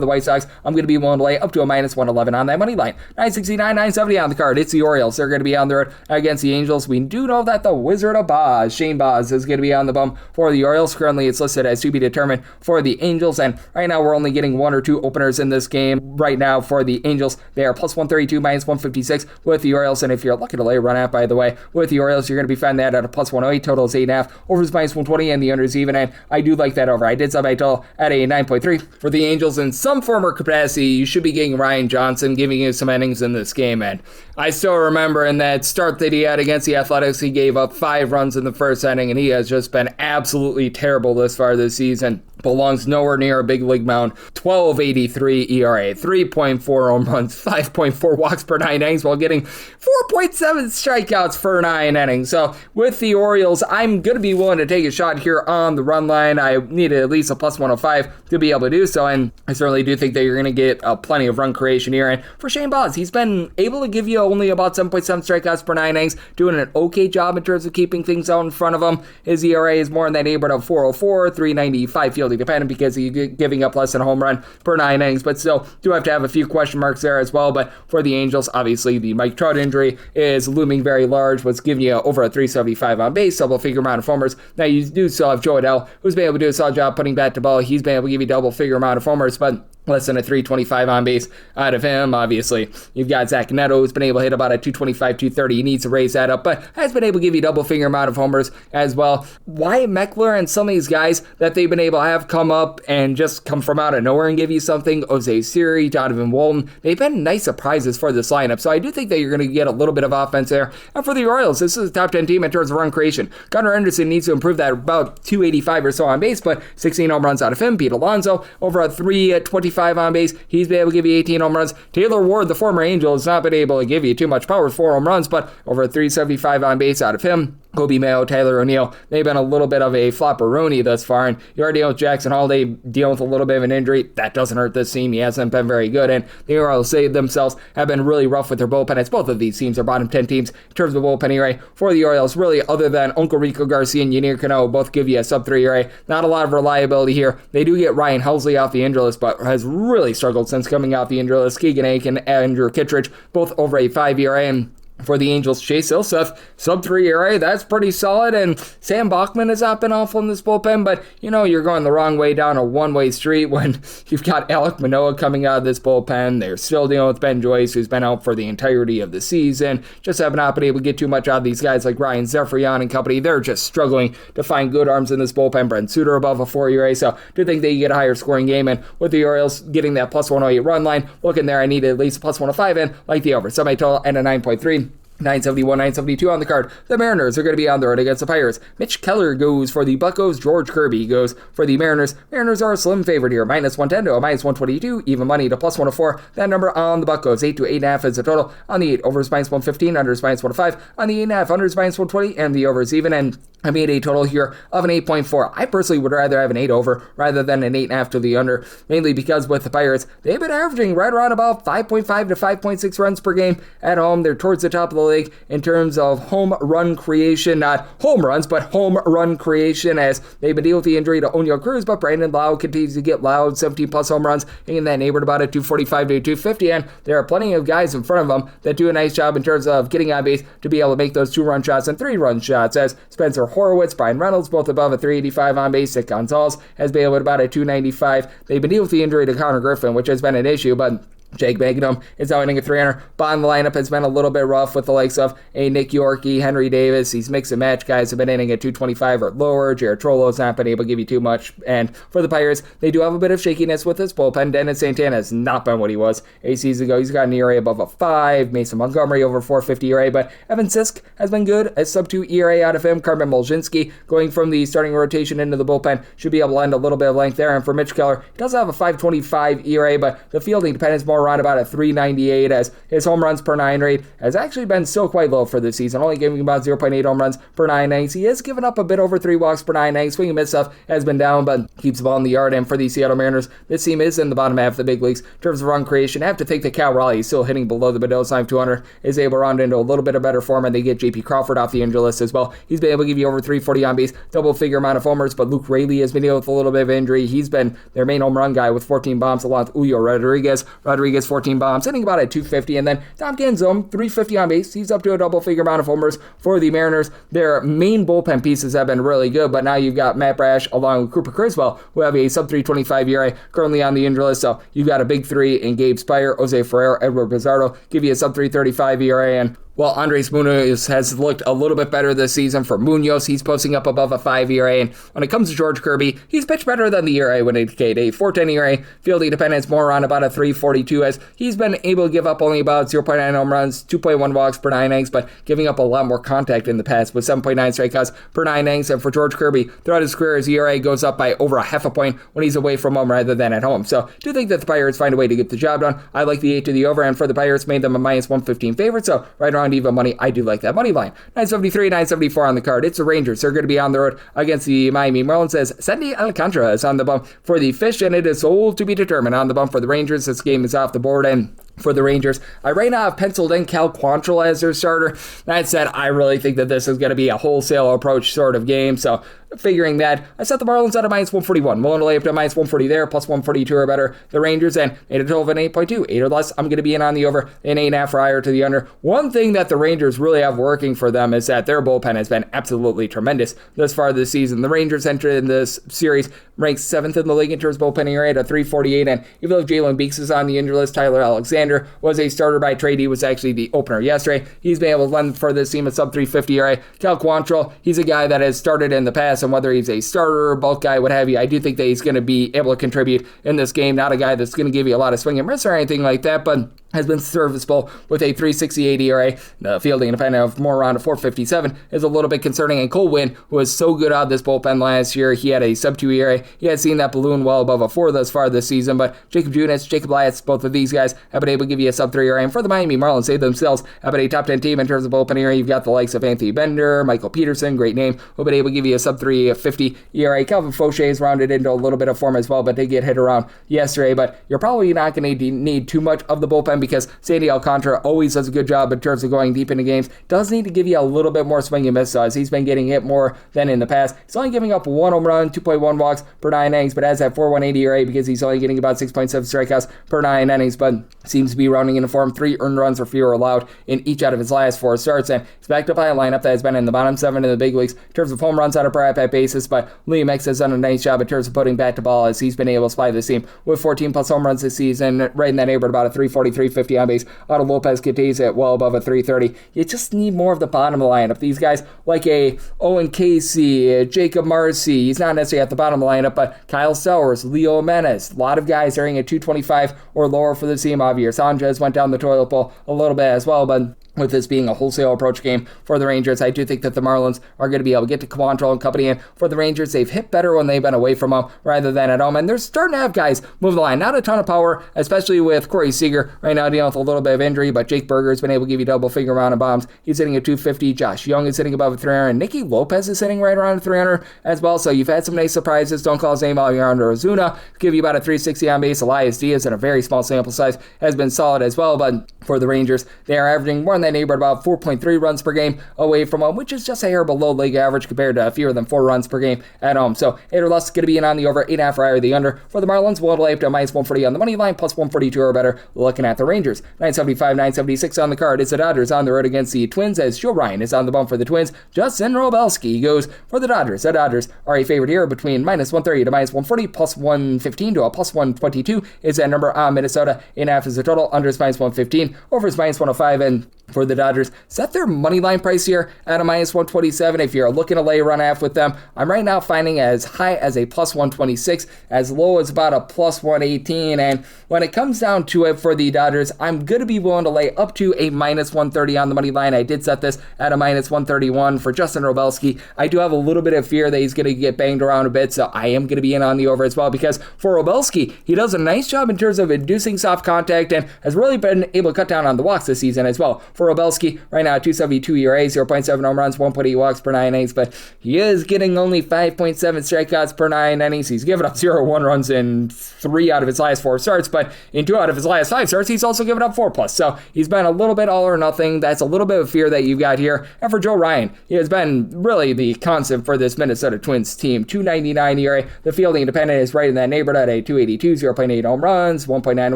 the White Sox, I'm going to be willing to lay up to a minus 111 on that money line. 969, 970 on the card. It's the Orioles. They're going to be on the road against the Angels. We do know that the Wizard of Boz, Shane Baz, is going to be on the bum for the Orioles. Currently, it's listed as to be determined for the Angels, and right now we're only getting 1 or 2 openers in this game. Right now for the Angels, they are plus 132, minus 156 with the Orioles, and if you're looking to lay a run out, by the way, with the Orioles, you're going to be finding that at a plus 108. Total is 8.5. Over is minus 120, and the under is even, and I do like that over. I did sub my total at a 9.3. For the Angels, in some form or capacity, you should be getting Ryan Johnson giving you some innings in this game, and I still remember in that start that he had against the Athletics, he gave up 5 runs in the first inning, and he has just been absolutely terrible this far this season. Belongs nowhere near a big league mound. 12.83 ERA, 3.4 home runs, 5.4 walks per 9 innings while getting 4.7 strikeouts per 9 innings. So with the Orioles, I'm going to be willing to take a shot here on the run line. I needed at least a plus 105 to be able to do so, and I certainly do think that you're going to get plenty of run creation here. And for Shane Baz, he's been able to give you only about 7.7 strikeouts per 9 innings, doing an okay job in terms of keeping things out in front of him. His ERA is more in that neighborhood of 4.04, 3.95 fielding dependent because he's giving up less than a home run per 9 innings, but still do have to have a few question marks there as well. But for the Angels, obviously the Mike Trout injury is looming very large, what's giving you over a 375 on base, double-figure amount of homers. Now you do still have Joe Adell, who's been able to do a solid job putting bat to ball. He's been able to give you double-figure amount of homers, but less than a 325 on base out of him. Obviously, you've got Zach Neto, who's been able to hit about a 225, 230. He needs to raise that up, but has been able to give you double-figure amount of homers as well. Wyatt Meckler and some of these guys that they've been able to have come up and just come from out of nowhere and give you something, Jose Siri, Donovan Walton, they've been nice surprises for this lineup, so I do think that you're going to get a little bit of offense there. And for the Orioles, this is a top 10 team in terms of run creation. Gunnar Henderson needs to improve that about 285 or so on base, but 16 home runs out of him. Pete Alonso, over a 325 on base. He's been able to give you 18 home runs. Taylor Ward, the former Angel, has not been able to give you too much power with 4 home runs, but over 375 on base out of him. Kobe Mayo, Tyler O'Neill, they've been a little bit of a flopperoonie thus far, and you are dealing with Jackson Holiday dealing with a little bit of an injury. That doesn't hurt this team. He hasn't been very good, and the Orioles themselves have been really rough with their bullpen. It's both of these teams are bottom 10 teams in terms of bullpen ERA. For the Orioles, really, other than Uncle Rico Garcia and Yanier Cano, both give you a sub 3 ERA. Not a lot of reliability here. They do get Ryan Helsley off the injury list, but has really struggled since coming out the injury list. Keegan Aiken and Andrew Kittredge, both over a 5 ERA, and for the Angels, Chase Ilseth, sub 3 ERA, that's pretty solid, and Sam Bachman has not been awful in this bullpen, but you're going the wrong way down a one-way street when you've got Alek Manoah coming out of this bullpen. They're still dealing with Ben Joyce, who's been out for the entirety of the season. Just have not been able to get too much out of these guys like Ryan Zephyrian and company. They're just struggling to find good arms in this bullpen. Brent Suter above a 4 ERA, so do think they get a higher scoring game, and with the Orioles getting that plus 108 run line, looking there, I need at least a plus 105 in, like the over. Semi-total and a 9.3. 971, 972 on the card. The Mariners are going to be on the road against the Pirates. Mitch Keller goes for the Buccos. George Kirby goes for the Mariners. Mariners are a slim favorite here. Minus 110 to a minus 122. Even money to plus 104. That number on the Buccos. 8 to 8.5 is the total. On the 8, over is minus 115. Under is minus 105. On the 8.5, under is minus 120. And the over is even. And I made a total here of an 8.4. I personally would rather have an 8 over rather than an 8.5 to the under. Mainly because with the Pirates, they've been averaging right around about 5.5 to 5.6 runs per game at home. They're towards the top of the league in terms of home run creation, not home runs, but home run creation, as they've been dealing with the injury to O'Neal Cruz, but Brandon Lowe continues to get loud, 17 plus home runs in that neighborhood about a 245 to 250, and there are plenty of guys in front of them that do a nice job in terms of getting on base to be able to make those 2-run shots and 3-run shots, as Spencer Horwitz, Brian Reynolds, both above a 385 on base. Nick Gonzalez has been able to about a 295. They've been dealing with the injury to Connor Griffin, which has been an issue, but Jake Magnum is now hitting a 300. Bottom of the lineup has been a little bit rough with the likes of a Nick Yorkie, Henry Davis. These mix and match guys have been hitting at 225 or lower. Jared Trollo's not been able to give you too much. And for the Pirates, they do have a bit of shakiness with this bullpen. Dennis Santana has not been what he was a season ago. He's got an ERA above a 5. Mason Montgomery over 450 ERA. But Evan Sisk has been good. A sub-2 ERA out of him. Carmen Molzinski going from the starting rotation into the bullpen should be able to lend a little bit of length there. And for Mitch Keller, he does have a 525 ERA, but the fielding dependence more around about a 398, as his home runs per 9 rate has actually been still quite low for this season, only giving about 0.8 home runs per 9 innings. He has given up a bit over 3 walks per 9 innings. Swing and miss stuff has been down, but keeps the ball in the yard. And for the Seattle Mariners, this team is in the bottom half of the big leagues in terms of run creation. I have to think that Cal Raleigh is still hitting below the Mendoza line 200, is able to round into a little bit of better form, and they get J.P. Crawford off the injury list as well. He's been able to give you over 340 on base, double-figure amount of homers, but Luke Raley has been dealing with a little bit of injury. He's been their main home run guy with 14 bombs, along with Julio Rodriguez. 14 bombs, hitting about a 250, and then Tom Ganzome, 350 on base. He's up to a double-figure amount of homers for the Mariners. Their main bullpen pieces have been really good, but now you've got Matt Brash along with Cooper Criswell, who have a sub-325 ERA currently on the injury list. So you've got a big three in Gabe Spire, Jose Ferrer, Edward Pizarro, give you a sub-335 ERA, and well, Andres Munoz has looked a little bit better this season. For Munoz, he's posting up above a 5 ERA. And when it comes to George Kirby, he's pitched better than the ERA would indicate. A 4.10 ERA, fielding dependence more around about a 3.42, as he's been able to give up only about 0.9 home runs, 2.1 walks per 9 innings, but giving up a lot more contact in the past with 7.9 strikeouts per 9 innings. And for George Kirby, throughout his career, his ERA goes up by over a half a point when he's away from home rather than at home. So I do think that the Pirates find a way to get the job done. I like the 8 to the over, and for the Pirates, made them a minus 115 favorite. So right around even money, I do like that money line. 973, 974 on the card. It's the Rangers. They're going to be on the road against the Miami Marlins, as Sandy Alcantara is on the bump for the Fish, and it is all to be determined on the bump for the Rangers. This game is off the board, and for the Rangers, I right now have penciled in Cal Quantrill as their starter. That said, I really think that this is going to be a wholesale approach sort of game, so figuring that, I set the Marlins at a minus 141. Willing to lay up to a minus 140 there, plus 142 or better. The Rangers, and made a total of an 8.2. 8 or less, I'm going to be in on the over, an 8.5 or higher to the under. One thing that the Rangers really have working for them is that their bullpen has been absolutely tremendous thus far this season. The Rangers entered in this series ranked 7th in the league in terms of bullpen ERA at a 3.48, and even though Jalen Beeks is on the injury list, Tyler Alexander was a starter by trade. He was actually the opener yesterday. He's been able to lend for this team a sub-350 ERA. Cal Quantrill, he's a guy that has started in the past, and whether he's a starter, bulk guy, what have you, I do think that he's going to be able to contribute in this game. Not a guy that's going to give you a lot of swing and miss or anything like that, but has been serviceable with a 3.68 ERA. The fielding independent of more around a 4.57 is a little bit concerning. And Cole Winn, who was so good out of this bullpen last year, he had a sub-2 ERA. He had seen that balloon well above a 4 thus far this season, but Jacob Junis, Jacob Lyatz, both of these guys have been able to give you a sub-3 ERA. And for the Miami Marlins, they themselves have been a top 10 team in terms of bullpen ERA. You've got the likes of Anthony Bender, Michael Peterson, great name, who have been able to give you a sub-350 ERA. Calvin Fauché has rounded into a little bit of form as well, but they get hit around yesterday. But you're probably not going to need too much of the bullpen, because Sandy Alcantara always does a good job in terms of going deep into games. Does need to give you a little bit more swing and miss, as he's been getting hit more than in the past. He's only giving up 1 home run, 2.1 walks per 9 innings, but has that 4.18 ERA because he's only getting about 6.7 strikeouts per 9 innings, but seems to be rounding into form. 3 earned runs or fewer allowed in each out of his last 4 starts, and he's backed up by a lineup that has been in the bottom 7 in the big leagues in terms of home runs on a per at-bat basis, but Liam X has done a nice job in terms of putting bat to ball, as he's been able to supply this team with 14 plus home runs this season, right in that neighborhood, about a 340, 350 on base. Out of Lopez Cortez at well above a 330. You just need more of the bottom of the lineup. These guys like a Owen Casey, Jacob Marcy, he's not necessarily at the bottom of the lineup, but Kyle Sowers, Leo Menace, a lot of guys are at 225 or lower for the team. Javier Sanchez went down the toilet bowl a little bit as well, but with this being a wholesale approach game for the Rangers, I do think that the Marlins are going to be able to get to Quantrill and company. And for the Rangers, they've hit better when they've been away from home rather than at home. And they're starting to have guys move the line. Not a ton of power, especially with Corey Seager right now now dealing with a little bit of injury, but Jake Berger's been able to give you double-figure amount of bombs. He's hitting at 250. Josh Young is hitting above a 300. And Nicky Lopez is hitting right around 300 as well. So you've had some nice surprises. Don't call his name out. Alejandro Ozuna give you about a 360 on base. Elias Diaz in a very small sample size has been solid as well. But for the Rangers, they are averaging more in that neighborhood, about 4.3 runs per game away from home, which is just a hair below league average compared to fewer than 4 runs per game at home. So 8 or less is going to be in on the over, 8.5 or higher the under. For the Marlins, we'll lay up to minus 140 on the money line, plus 142 or better. Looking at the Rangers, 975, 976 on the card. It's the Dodgers on the road against the Twins as Joe Ryan is on the bump for the Twins. Justin Robelski goes for the Dodgers. The Dodgers are a favorite here between minus 130 to minus 140, plus 115 to a plus 122 is that number on Minnesota. 8.5 is the total. Under is minus 115. Over is minus 105. And for the Dodgers, set their money line price here at a minus 127. If you're looking to lay a run half with them, I'm right now finding as high as a plus 126, as low as about a plus 118. And when it comes down to it for the Dodgers, I'm going to be willing to lay up to a minus 130 on the money line. I did set this at a minus 131 for Justin Robelski. I do have a little bit of fear that he's going to get banged around a bit, so I am going to be in on the over as well, because for Robelski, he does a nice job in terms of inducing soft contact and has really been able to cut down on the walks this season as well. For Robelski, right now, 2.72 ERA, 0.7 home runs, 1.8 walks per 9 innings, but he is getting only 5.7 strikeouts per 9 innings. He's given up 0-1 runs in 3 out of his last 4 starts, but in 2 out of his last 5 starts, he's also given up 4+. So he's been a little bit all or nothing. That's a little bit of fear that you've got here. And for Joe Ryan, he has been really the constant for this Minnesota Twins team. 2.99 ERA. The fielding independent is right in that neighborhood at a 2.82, 0.8 home runs, 1.9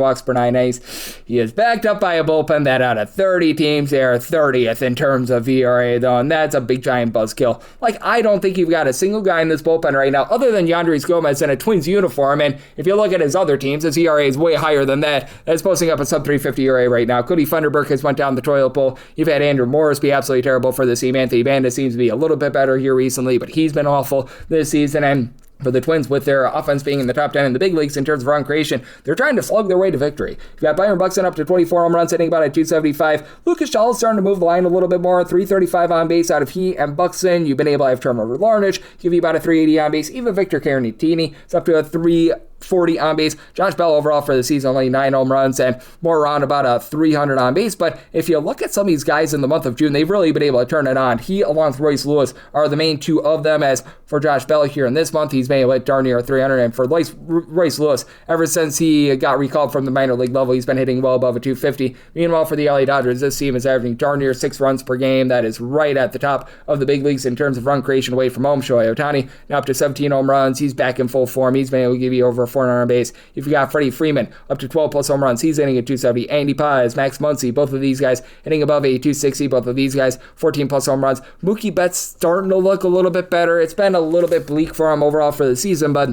walks per 9 innings. He is backed up by a bullpen that out of 30 teams, they are 30th in terms of ERA, though, and that's a big giant buzzkill. Like, I don't think you've got a single guy in this bullpen right now other than Yandris Gomez in a Twins uniform, and if you look at his other teams, his ERA is way higher than that. That's posting up a sub 350 ERA right now. Cody Funderburk has went down the toilet bowl. You've had Andrew Morris be absolutely terrible for the team. Anthony Banda seems to be a little bit better here recently, but he's been awful this season. And for the Twins, with their offense being in the top 10 in the big leagues in terms of run creation, they're trying to slug their way to victory. You've got Byron Buxton up to 24 home runs, hitting about a 275. Lucas Shaw is starting to move the line a little bit more. 335 on base out of he and Buxton. You've been able to have Trevor Larnach give you about a 380 on base. Even Victor Caratini is up to a 340 on base. Josh Bell overall for the season, only 9 home runs and more around about a 300 on base. But if you look at some of these guys in the month of June, they've really been able to turn it on. He, along with Royce Lewis, are the main 2 of them. As for Josh Bell here in this month, he's been able to hit darn near 300. And for Royce Lewis, ever since he got recalled from the minor league level, he's been hitting well above a 250. Meanwhile, for the LA Dodgers, this team is averaging darn near 6 runs per game. That is right at the top of the big leagues in terms of run creation away from home. Shohei Ohtani now up to 17 home runs. He's back in full form. He's been able to give you over 400 on base. You've got Freddie Freeman up to 12 plus home runs. He's hitting at 270. Andy Paz, Max Muncy, both of these guys hitting above a 260. Both of these guys 14 plus home runs. Mookie Betts starting to look a little bit better. It's been a little bit bleak for him overall for the season, but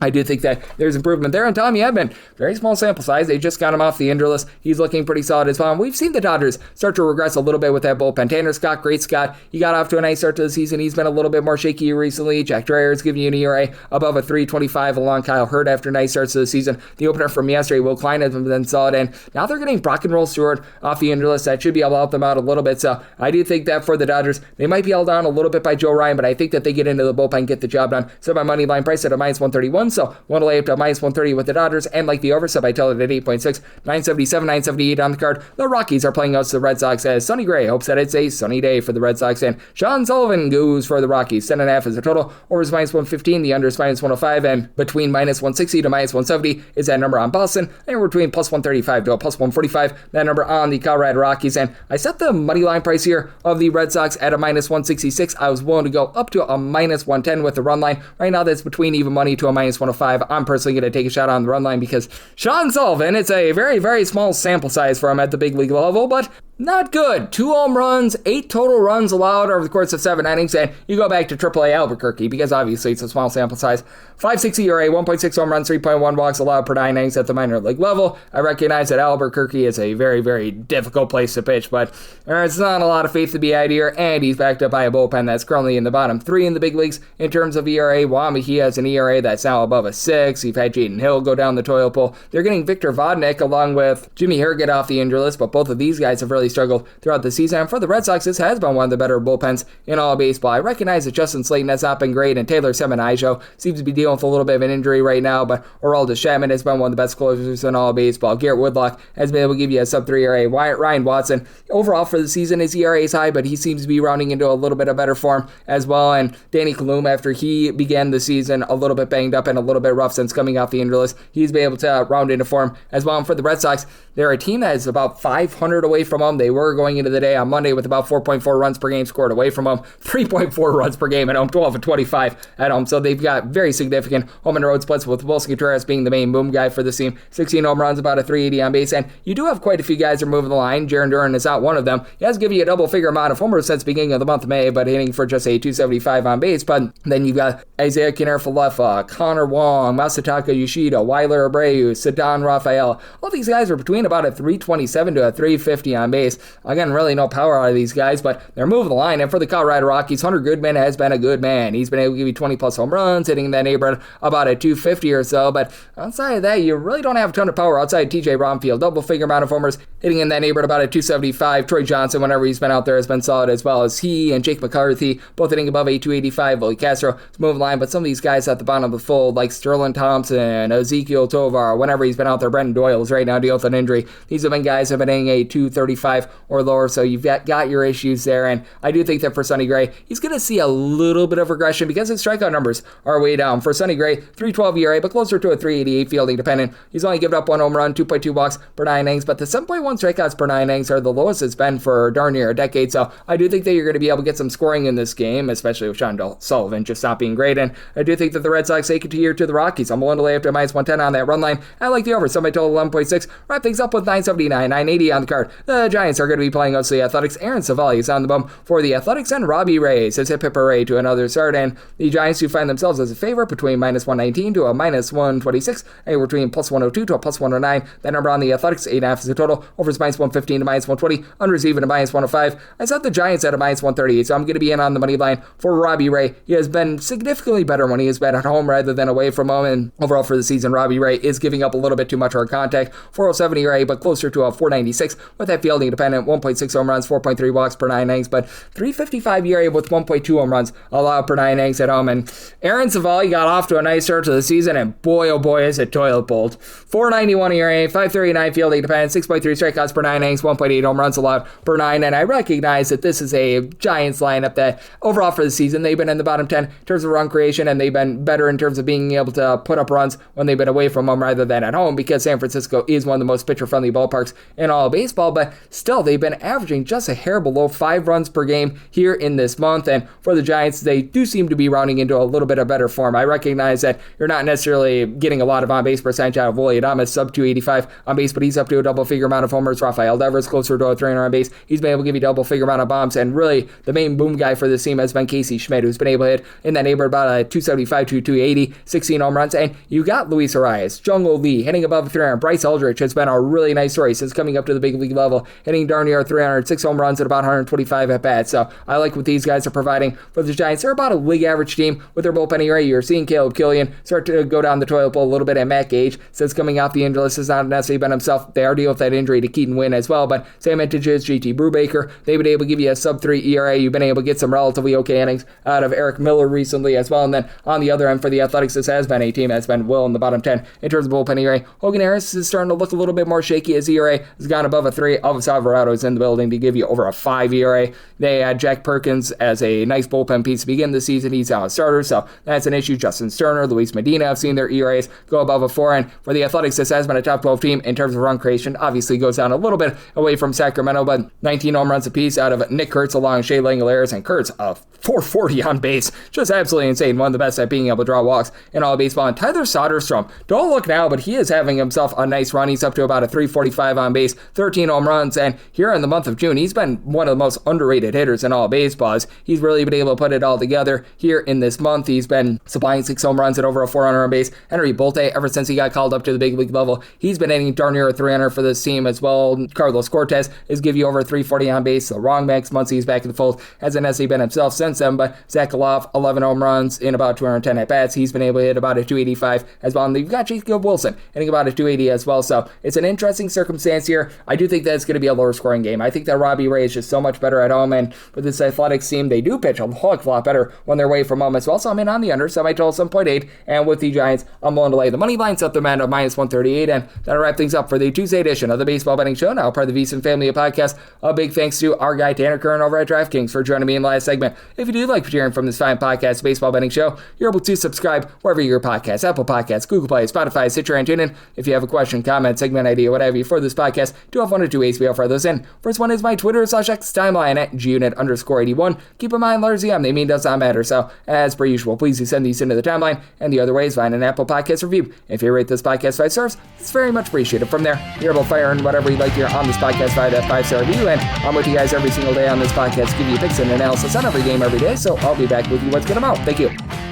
I do think that there's improvement there. And Tommy Edman, very small sample size. They just got him off the injury list. He's looking pretty solid as well. And we've seen the Dodgers start to regress a little bit with that bullpen. Tanner Scott, great Scott. He got off to a nice start to the season. He's been a little bit more shaky recently. Jack Dreyer's giving you an ERA above a 3.25 along Kyle Hurd after nice starts to the season. The opener from yesterday, Will Klein, has been solid. And now they're getting Brock and Roll Stewart off the injury list. That should be able to help them out a little bit. So I do think that for the Dodgers, they might be held down a little bit by Joe Ryan, but I think that they get into the bullpen, get the job done. So my money line price at a minus 131. So one to lay up to minus 130 with the Dodgers, and like the over, sub I tell it at 8.6, 977, 978 on the card. The Rockies are playing out to the Red Sox as Sonny Gray hopes that it's a sunny day for the Red Sox, and Sean Sullivan goes for the Rockies. 10.5 is the total. Over is minus 115, the under is minus 105, and between minus 160 to minus 170 is that number on Boston, and we're between plus 135 to a plus 145, that number on the Colorado Rockies. And I set the money line price here of the Red Sox at a minus 166. I was willing to go up to a minus 110 with the run line. Right now that's between even money to a minus 105. I'm personally going to take a shot on the run line because Sean Sullivan, it's a very, very small sample size for him at the big league level, but not good. 2 home runs, 8 total runs allowed over the course of 7 innings, and you go back to AAA Albuquerque because obviously it's a small sample size. 5.60 ERA, 1.6 home runs, 3.1 walks allowed per 9 innings at the minor league level. I recognize that Albuquerque is a very, very difficult place to pitch, but there's not a lot of faith to be had here, and he's backed up by a bullpen that's currently in the bottom 3 in the big leagues in terms of ERA. Wamahee has an ERA that's now above a 6. You've had Jaden Hill go down the toilet bowl. They're getting Victor Vodnik along with Jimmy Herget off the injury list, but both of these guys have really struggled throughout the season. And for the Red Sox, this has been one of the better bullpens in all of baseball. I recognize that Justin Slayton has not been great, and Taylor Semenaijo seems to be dealing with a little bit of an injury right now, but Aroldis Chapman has been one of the best closers in all of baseball. Garrett Woodlock has been able to give you a sub-3 ERA. Ryan Watson, overall for the season, his ERA is high, but he seems to be rounding into a little bit of better form as well. And Danny Kalum, after he began the season a little bit banged up and a little bit rough since coming off the injury list, he's been able to round into form as well. And for the Red Sox, they're a team that is about 500 away from them. They were going into the day on Monday with about 4.4 runs per game scored away from them, 3.4 runs per game at home, 12 and 25 at home. So they've got very significant home and road splits, with Wilson Contreras being the main boom guy for the team. 16 home runs, about a 380 on base. And you do have quite a few guys that are moving the line. Jaron Duran is not one of them. He has given you a double-figure amount of homers since the beginning of the month of May, but hitting for just a 275 on base. But then you've got Isaiah Kiner-Falefa, Connor Wong, Masataka Yoshida, Weiler Abreu, Ceddanne Rafael. All these guys are between about a 327 to a 350 on base. Again, really no power out of these guys, but they're moving the line. And for the Colorado Rockies, Hunter Goodman has been a good man. He's been able to give you 20-plus home runs, hitting in that neighborhood about a 250 or so. But outside of that, you really don't have a ton of power outside TJ Bromfield. Double-figure amount of homers, hitting in that neighborhood about a 275. Troy Johnson, whenever he's been out there, has been solid, as well as he and Jake McCarthy, both hitting above a 285. Willie Castro is moving the line, but some of these guys at the bottom of the fold, like Sterling Thompson, Ezekiel Tovar, whenever he's been out there, Brendan Doyle is right now dealing with an injury. These have been guys who have been hitting a 235 or lower, so you've got your issues there. And I do think that for Sonny Gray, he's going to see a little bit of regression because his strikeout numbers are way down. For Sonny Gray, 312 ERA, but closer to a 388 fielding dependent. He's only given up 1 home run, 2.2 walks per 9 innings, but the 7.1 strikeouts per 9 innings are the lowest it's been for darn near a decade. So I do think that you're going to be able to get some scoring in this game, especially with Sean Sullivan just not being great. And I do think that the Red Sox take it here to the Rockies. I'm willing to lay up to minus 110 on that run line. I like the over. Somebody total 11.6. Wrap things up with 979, 980 on the card. The Giants are going to be playing us the Athletics. Aaron Savali is on the bum for the Athletics, and Robbie Ray says hip hip hooray to another start. And the Giants do find themselves as a favorite between minus 119 to a minus 126, and between plus 102 to a plus 109. That number on the Athletics, 8.5 is the total. Over is minus 115 to minus 120. Under is even to minus 105. I set the Giants at a minus 138, so I'm going to be in on the money line for Robbie Ray. He has been significantly better when he has been at home rather than away from home, and overall for the season, Robbie Ray is giving up a little bit too much hard contact. 407 ERA, but closer to a 496 with that fielding dependent. 1.6 home runs, 4.3 walks per 9 innings, but 355 ERA with 1.2 home runs allowed per 9 innings at home. And Aaron Savali got off to a nice start to the season, and boy, oh boy, is it toilet bowled. 491 ERA, 539 fielding dependent, 6.3 strikeouts per 9 innings, 1.8 home runs allowed per 9. And I recognize that this is a Giants lineup that overall for the season, they've been in the bottom 10 in terms of run creation, and they've been better in terms of being able to put up runs when they've been away from them rather than at home, because San Francisco is one of the most pitcher-friendly ballparks in all of baseball. But still, they've been averaging just a hair below 5 runs per game here in this month. And for the Giants, they do seem to be rounding into a little bit of better form. I recognize that you're not necessarily getting a lot of on-base percentage out of Willie Adames, sub 285 on base, but he's up to a double-figure amount of homers. Rafael Devers closer to a 300 on base. He's been able to give you double-figure amount of bombs, and really the main boom guy for this team has been Casey Schmidt, who's been able to hit in that neighborhood about a 275 to 280, 16 home runs. And you got Luis Arias, Jung-Ho Lee hitting above 300. Bryce Eldridge has been a really nice story since coming up to the big league level, hitting darn near 300, 6 home runs at about 125 at bats. So I like what these guys are providing for the Giants. They're about a league average team with their bullpen ERA. You're seeing Caleb Killian start to go down the toilet bowl a little bit, and Matt Gage, since coming off the injury list, has not necessarily been himself. They are dealing with that injury to Keaton Wynn as well, but same vintages, JT Brubaker, they've been able to give you a sub 3 ERA. You've been able to get some relatively okay innings out of Eric Miller recently as well. And then on the other end for the Athletics, this has been a team that's been well in the bottom 10 in terms of bullpen ERA. Hogan Harris is starting to look a little bit more shaky. His ERA has gone above a 3. Elvis Alvarado is in the building to give you over a 5 ERA. They had Jack Perkins as a nice bullpen piece to begin the season. He's now a starter, so that's an issue. Justin Sterner, Luis Medina have seen their ERAs go above a 4. And for the Athletics, this has been a top 12 team in terms of run creation. Obviously goes down a little bit away from Sacramento, but 19 home runs apiece out of Nick Kurtz along Shea Langolaris, and Kurtz a 440 on base. Just absolutely insane. One of the best at being able to draw walks in all of baseball. And Tyler Soderstrom, don't look now, but he is having himself a nice run. He's up to about a 345 on base, 13 home runs, and here in the month of June, he's been one of the most underrated hitters in all of baseball. He's really been able to put it all together here in this month. He's been supplying 6 home runs at over a 400 on base. Henry Bolte, ever since he got called up to the big league level, he's been hitting darn near a 300 for this team as well. Carlos Cortez is giving you over 340 on base. The wrong Max Muncy is back in the fold. Hasn't necessarily been himself since then, but Zach Goloff, 11 home runs in about 210 at-bats. He's been able to hit about a 285 as well. And you've got Jacob Wilson hitting about a 280 as well. So it's an interesting circumstance here. I do think that it's going to be a lower scoring game. I think that Robbie Ray is just so much better at home, and with this Athletics team, they do pitch a lot better when they're away from home as well. So I'm in on the under, semi-total 7.8, and with the Giants, I'm willing to lay the money line, set them at a minus 138, and that'll wrap things up for the Tuesday edition of the Baseball Betting Show, now part of the VSiN family of podcasts. A big thanks to our guy Tanner Kern over at DraftKings for joining me in the last segment. If you do like hearing from this fine podcast, Baseball Betting Show, you're able to subscribe wherever your podcasts, Apple Podcasts, Google Play, Spotify, Stitcher, and TuneIn. If you have a question, comment, segment idea, whatever you for this podcast, do have one or two ways we offer those in. First one is my Twitter/X timeline at gunit_81. Keep in mind, letters EM, they mean does not matter. So, as per usual, please do send these into the timeline. And the other way is find an Apple Podcast review. If you rate this podcast 5 stars, it's very much appreciated. From there, you're able to fire in whatever you'd like to hear on this podcast via that 5-star review. And I'm with you guys every single day on this podcast, give you picks and analysis on every game every day. So I'll be back with you once get them out. Thank you.